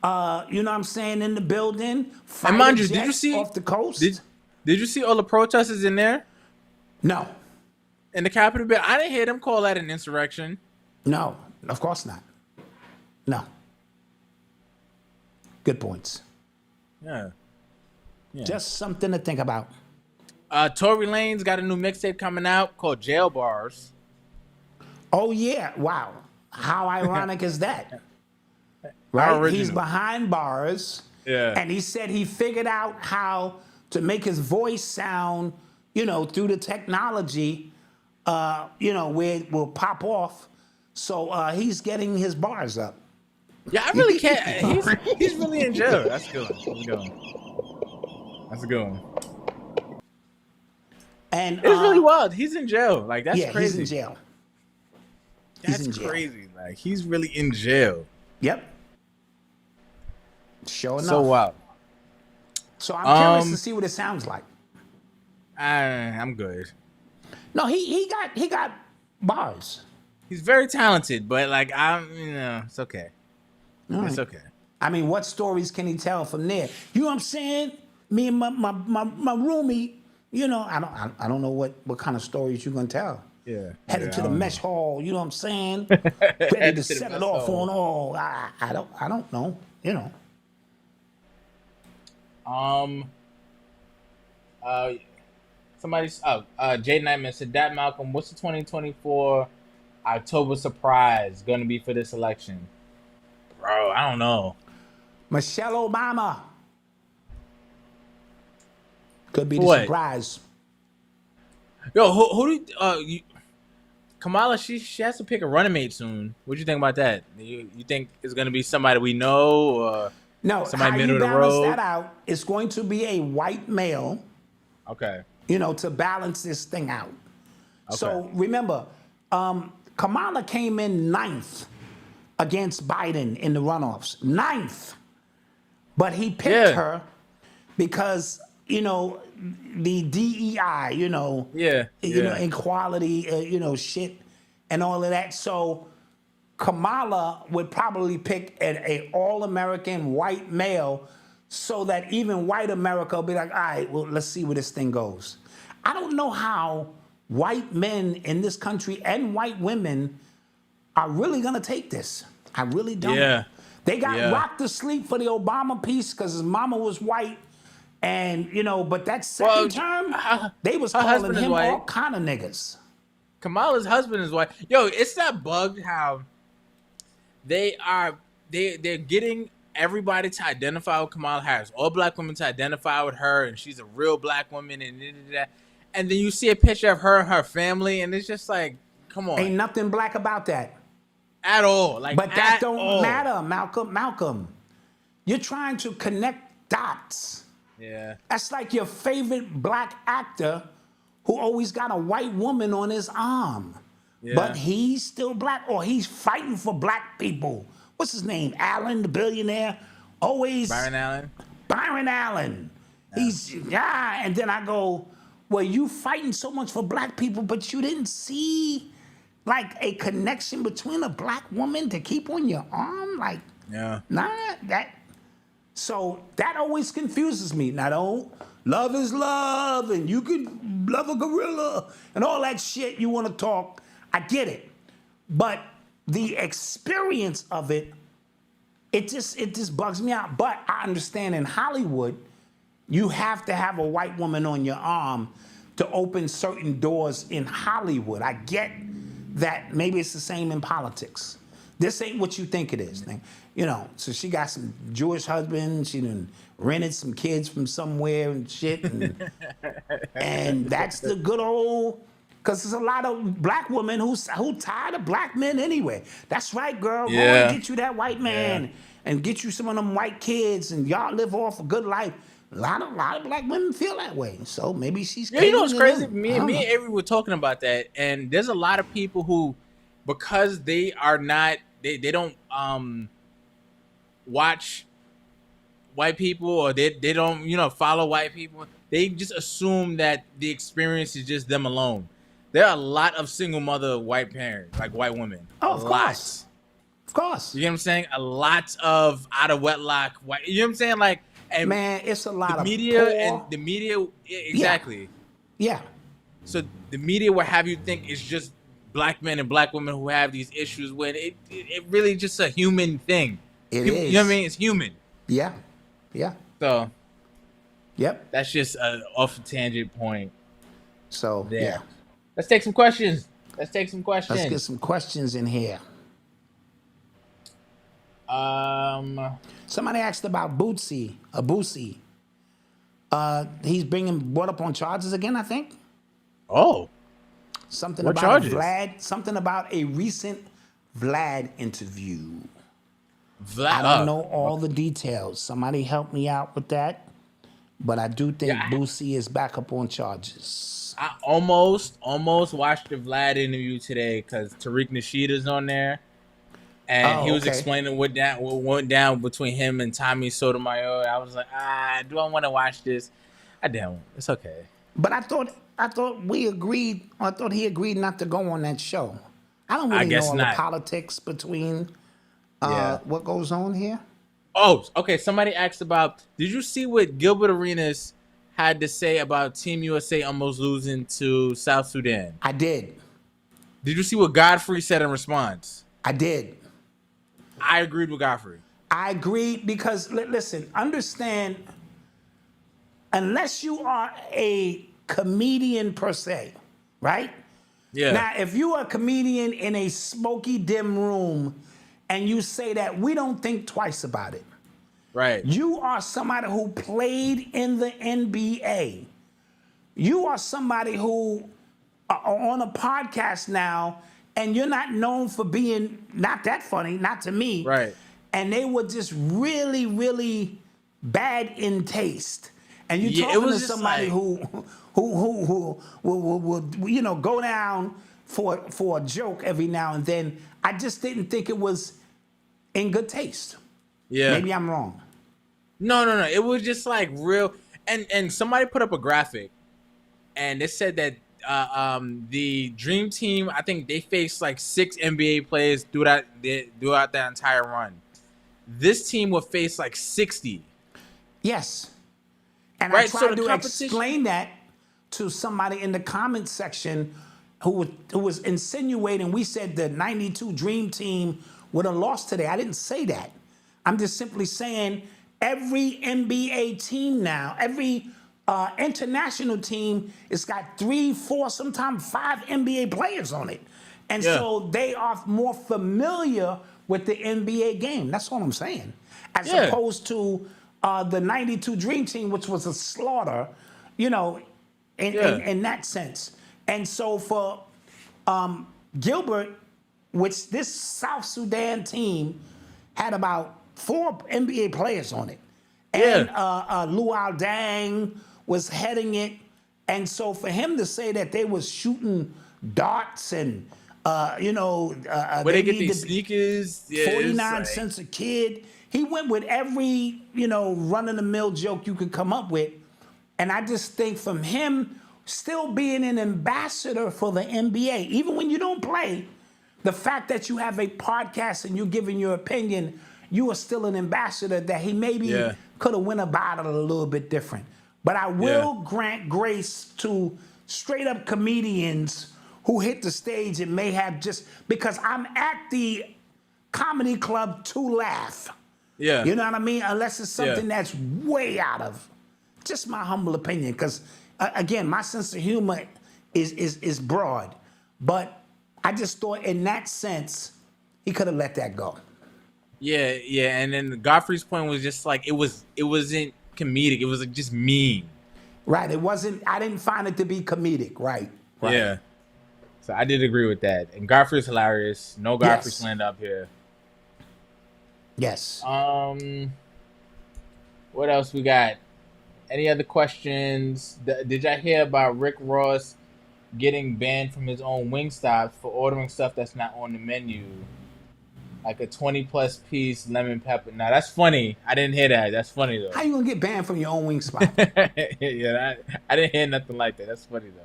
[SPEAKER 4] in the building.
[SPEAKER 3] And mind you, did you see
[SPEAKER 4] off the coast?
[SPEAKER 3] Did you see all the protesters in there?
[SPEAKER 4] No.
[SPEAKER 3] In the Capitol building? I didn't hear them call that an insurrection.
[SPEAKER 4] No, of course not. No. Good points.
[SPEAKER 3] Yeah.
[SPEAKER 4] Just something to think about.
[SPEAKER 3] Tory Lanez got a new mixtape coming out called Jail Bars.
[SPEAKER 4] Oh, yeah. Wow. How ironic is that? Right? He's behind bars.
[SPEAKER 3] Yeah.
[SPEAKER 4] And he said he figured out how to make his voice sound, through the technology, where it will pop off So he's getting his bars up.
[SPEAKER 3] Yeah, I really can't. He's really in jail. That's a good one. That's a good one.
[SPEAKER 4] And
[SPEAKER 3] It's really wild. He's in jail. Like, that's crazy.
[SPEAKER 4] He's in jail.
[SPEAKER 3] That's crazy. Like, he's really in jail.
[SPEAKER 4] Yep. Sure enough.
[SPEAKER 3] So wild.
[SPEAKER 4] So I'm curious to see what it sounds like.
[SPEAKER 3] I'm good.
[SPEAKER 4] No, he got bars.
[SPEAKER 3] He's very talented, but like it's okay. It's okay.
[SPEAKER 4] I mean, what stories can he tell from there? You know what I'm saying? Me and my roomie, you know, I don't know what kind of stories you're gonna tell.
[SPEAKER 3] Yeah.
[SPEAKER 4] Headed to the mesh hall, you know what I'm saying? Ready to set it off on all. I don't know, you know.
[SPEAKER 3] Jay Nightman said, "That Malcolm, what's the 2024 October surprise going to be for this election?" Bro, I don't know.
[SPEAKER 4] Michelle Obama could be the surprise.
[SPEAKER 3] Yo, who do you, Kamala? She has to pick a running mate soon. What do you think about that? You think it's going to be somebody we know, or
[SPEAKER 4] no?
[SPEAKER 3] Somebody
[SPEAKER 4] how
[SPEAKER 3] middle
[SPEAKER 4] you
[SPEAKER 3] of the
[SPEAKER 4] balance
[SPEAKER 3] road?
[SPEAKER 4] that out? It's going to be a white male.
[SPEAKER 3] Okay.
[SPEAKER 4] You know, to balance this thing out.
[SPEAKER 3] Okay.
[SPEAKER 4] So remember, Kamala came in 9th against Biden in the runoffs. 9th. But he picked her because, you know, the DEI, you know, equality, shit and all of that. So Kamala would probably pick an all-American white male so that even white America will be like, all right, well, let's see where this thing goes. I don't know how white men in this country and white women are really going to take this. I really don't.
[SPEAKER 3] Yeah.
[SPEAKER 4] They got rocked to sleep for the Obama piece because his mama was white. And, but that second term, they was calling him all kind of niggas.
[SPEAKER 3] Kamala's husband is white. Yo, it's that bugged how they're getting everybody to identify with Kamala Harris. All black women to identify with her, and she's a real black woman, and then you see a picture of her and her family, and it's just like, come on.
[SPEAKER 4] Ain't nothing black about that.
[SPEAKER 3] At all.
[SPEAKER 4] But that don't matter, Malcolm. You're trying to connect dots.
[SPEAKER 3] Yeah.
[SPEAKER 4] That's like your favorite black actor who always got a white woman on his arm. Yeah. But he's still black, or he's fighting for black people. What's his name? Allen, the billionaire? Always. Byron Allen. Yeah. And then I go, well, you fighting so much for black people, but you didn't see like a connection between a black woman to keep on your arm? Like, so that always confuses me. Now, love is love, and you can love a gorilla, and all that shit you want to talk. I get it. But the experience of it just bugs me out. But I understand in Hollywood, you have to have a white woman on your arm to open certain doors in Hollywood. I get that maybe it's the same in politics. This ain't what you think it is. So she got some Jewish husband, she done rented some kids from somewhere and shit. And that's the good old, because there's a lot of black women who tired of black men anyway. That's right, girl. Go and get you that white man and get you some of them white kids, and y'all live off a good life. A lot of black women feel that way. So maybe she's
[SPEAKER 3] you know what's crazy? Me and Avery were talking about that, and there's a lot of people who, because they are not, they don't watch white people, or they don't follow white people. They just assume that the experience is just them alone. There are a lot of single mother white parents, like white women.
[SPEAKER 4] Oh, of course. Of course.
[SPEAKER 3] You know what I'm saying? A lot of out of wedlock white. You know what I'm saying? Like, and
[SPEAKER 4] man, it's a lot of
[SPEAKER 3] media
[SPEAKER 4] poor.
[SPEAKER 3] And the media, exactly.
[SPEAKER 4] Yeah.
[SPEAKER 3] So the media will have you think it's just black men and black women who have these issues, when it really just a human thing.
[SPEAKER 4] It is.
[SPEAKER 3] You know what I mean? It's human.
[SPEAKER 4] Yeah. Yeah.
[SPEAKER 3] So.
[SPEAKER 4] Yep.
[SPEAKER 3] That's just an off tangent point.
[SPEAKER 4] So
[SPEAKER 3] there.
[SPEAKER 4] Yeah.
[SPEAKER 3] Let's take some questions. Let's get some
[SPEAKER 4] questions in here. Somebody asked about Bootsy. He's brought up on charges again, I think.
[SPEAKER 3] Oh.
[SPEAKER 4] Something
[SPEAKER 3] what
[SPEAKER 4] about
[SPEAKER 3] charges?
[SPEAKER 4] something about a recent Vlad interview.
[SPEAKER 3] Vlad,
[SPEAKER 4] I don't know all the details. Somebody help me out with that. But I do think Boosie is back up on charges.
[SPEAKER 3] I almost watched the Vlad interview today because Tariq Nasheed's on there, and he was explaining what went down between him and Tommy Sotomayor. I was like, do I want to watch this? I don't. It's okay.
[SPEAKER 4] But I thought we agreed. I thought he agreed not to go on that show. I don't really know all the politics between what goes on here.
[SPEAKER 3] Oh, okay. Somebody asked about, did you see what Gilbert Arenas had to say about Team USA almost losing to South Sudan?
[SPEAKER 4] I did.
[SPEAKER 3] Did you see what Godfrey said in response?
[SPEAKER 4] I did.
[SPEAKER 3] I agreed with Godfrey.
[SPEAKER 4] I agree because, listen, understand, unless you are a comedian per se, right?
[SPEAKER 3] Yeah.
[SPEAKER 4] Now, if you are a comedian in a smoky, dim room and you say that, we don't think twice about it.
[SPEAKER 3] Right.
[SPEAKER 4] You are somebody who played in the NBA. You are somebody who are on a podcast now, and you're not known for being not that funny, not to me.
[SPEAKER 3] Right.
[SPEAKER 4] And they were just really, really bad in taste. And you're talking to somebody who will go down for a joke every now and then. I just didn't think it was in good taste.
[SPEAKER 3] Yeah.
[SPEAKER 4] Maybe I'm wrong.
[SPEAKER 3] No. It was just like real. And somebody put up a graphic, and it said that the Dream Team, I think they faced like 6 NBA players throughout that entire run. This team would face like 60.
[SPEAKER 4] Yes. And
[SPEAKER 3] right?
[SPEAKER 4] I tried to explain that to somebody in the comments section who was insinuating we said the 92 Dream Team would have lost today. I didn't say that. I'm just simply saying every NBA team now, every international team, it's got 3, 4, sometimes 5 NBA players on it. And so they are more familiar with the NBA game. That's all I'm saying. As opposed to the 92 Dream Team, which was a slaughter, in that sense. And so for Gilbert, which this South Sudan team had about 4 NBA players on it. And Luol Deng was heading it. And so for him to say that they was shooting darts and,
[SPEAKER 3] where they get these sneakers,
[SPEAKER 4] 49 cents a kid. He went with every, run-of-the-mill joke you could come up with. And I just think from him still being an ambassador for the NBA, even when you don't play, the fact that you have a podcast and you're giving your opinion, you are still an ambassador that he maybe could have went about it a little bit different. But I will grant grace to straight-up comedians who hit the stage and may have just, because I'm at the comedy club to laugh.
[SPEAKER 3] Yeah.
[SPEAKER 4] You know what I mean? Unless it's something that's way out of just my humble opinion. Because, again, my sense of humor is broad. But I just thought in that sense, he could have let that go.
[SPEAKER 3] Yeah. And then Godfrey's point was just like, it wasn't comedic. It was like just mean.
[SPEAKER 4] Right. It wasn't, I didn't find it to be comedic. Right.
[SPEAKER 3] Yeah. So I did agree with that. And Godfrey's hilarious. No Godfrey slammed up here.
[SPEAKER 4] Yes.
[SPEAKER 3] What else we got? Any other questions? Did y'all hear about Rick Ross getting banned from his own Wingstop for ordering stuff that's not on the menu? Like a 20+ piece lemon pepper. Now that's funny. I didn't hear that. That's funny though.
[SPEAKER 4] How you gonna get banned from your own Wingstop?
[SPEAKER 3] I didn't hear nothing like that. That's funny though.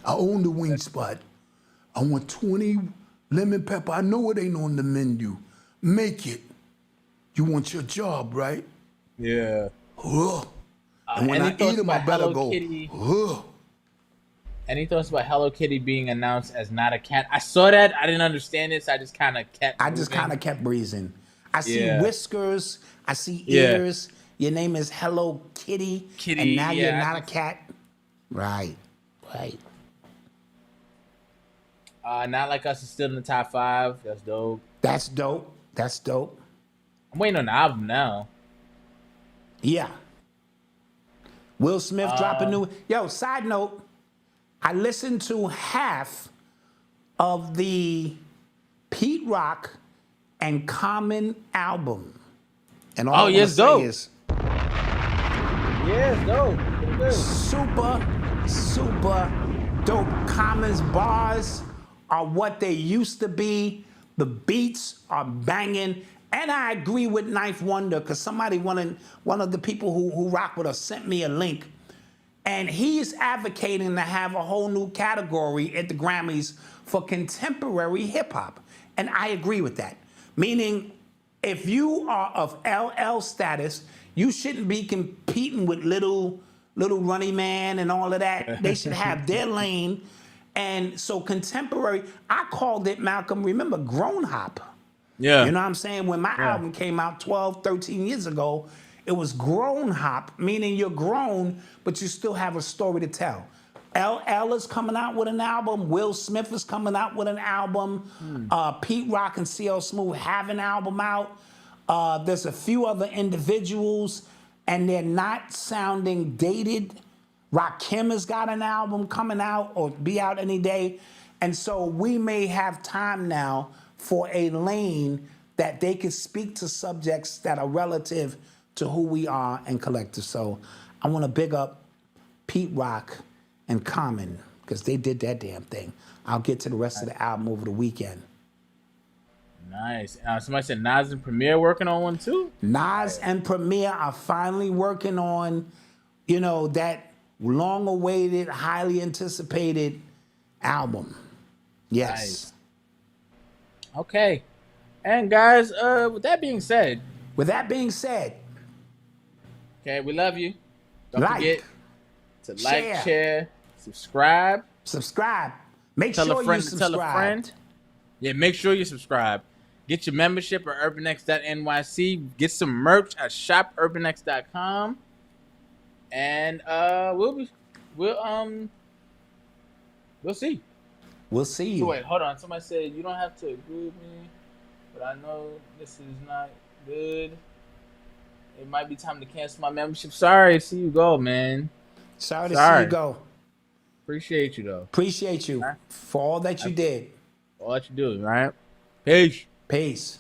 [SPEAKER 10] I own the wing spot. I want 20 lemon pepper. I know it ain't on the menu. Make it. You want your job, right?
[SPEAKER 3] Yeah.
[SPEAKER 10] And when I eat them, I better go.
[SPEAKER 3] Any thoughts about Hello Kitty being announced as not a cat? I saw that. I didn't understand it, so I just kind of kept
[SPEAKER 4] breezing. I see whiskers. I see ears. Your name is Hello Kitty. And now you're not a cat. Right.
[SPEAKER 3] Not Like Us is still in the top 5. That's dope.
[SPEAKER 4] That's dope.
[SPEAKER 3] I'm waiting on the album now.
[SPEAKER 4] Yeah. Will Smith dropping new. Yo, side note, I listened to half of the Pete Rock and Common album. And all
[SPEAKER 3] Oh,
[SPEAKER 4] I'm
[SPEAKER 3] yes,
[SPEAKER 4] gonna
[SPEAKER 3] dope.
[SPEAKER 4] say is
[SPEAKER 3] Yeah, it's dope. Pretty good.
[SPEAKER 4] super dope. Common's bars are what they used to be. The beats are banging. And I agree with Ninth Wonder, because somebody, one of the people who rock with us sent me a link. And he's advocating to have a whole new category at the Grammys for contemporary hip hop. And I agree with that. Meaning, if you are of LL status, you shouldn't be competing with little Running Man and all of that. They should have their lane. And so contemporary, I called it, Malcolm, remember, grown hop.
[SPEAKER 3] Yeah.
[SPEAKER 4] You know what I'm saying? When my
[SPEAKER 3] Yeah.
[SPEAKER 4] album came out 12, 13 years ago, it was grown hop, meaning you're grown, but you still have a story to tell. LL is coming out with an album. Will Smith is coming out with an album. Pete Rock and CL Smooth have an album out. There's a few other individuals, and they're not sounding dated. Rakim has got an album coming out or be out any day. And so we may have time now for a lane that they can speak to subjects that are relative to who we are and collective. So I want to big up Pete Rock and Common, because they did that damn thing. I'll get to the rest of the album over the weekend.
[SPEAKER 3] Nice. Somebody said Nas and Premier working on one too?
[SPEAKER 4] Nas and Premier are finally working on, that long-awaited, highly anticipated album. Yes.
[SPEAKER 3] Nice. Okay. And guys, with that being said, okay, we love you. Don't forget to like, share, subscribe.
[SPEAKER 4] Make
[SPEAKER 3] tell
[SPEAKER 4] sure
[SPEAKER 3] a friend
[SPEAKER 4] you
[SPEAKER 3] to tell a friend. Yeah, make sure you subscribe. Get your membership at urbanx.nyc. Get some merch at shopurbanx.com. And we'll see.
[SPEAKER 4] We'll see you.
[SPEAKER 3] So wait, hold on. Somebody said you don't have to agree with me, but I know this is not good. It might be time to cancel my membership. Sorry, see you go, man.
[SPEAKER 4] Sorry to see you go.
[SPEAKER 3] Appreciate you though.
[SPEAKER 4] Appreciate you for all that you did.
[SPEAKER 3] All that you do, right? Peace.
[SPEAKER 4] Peace.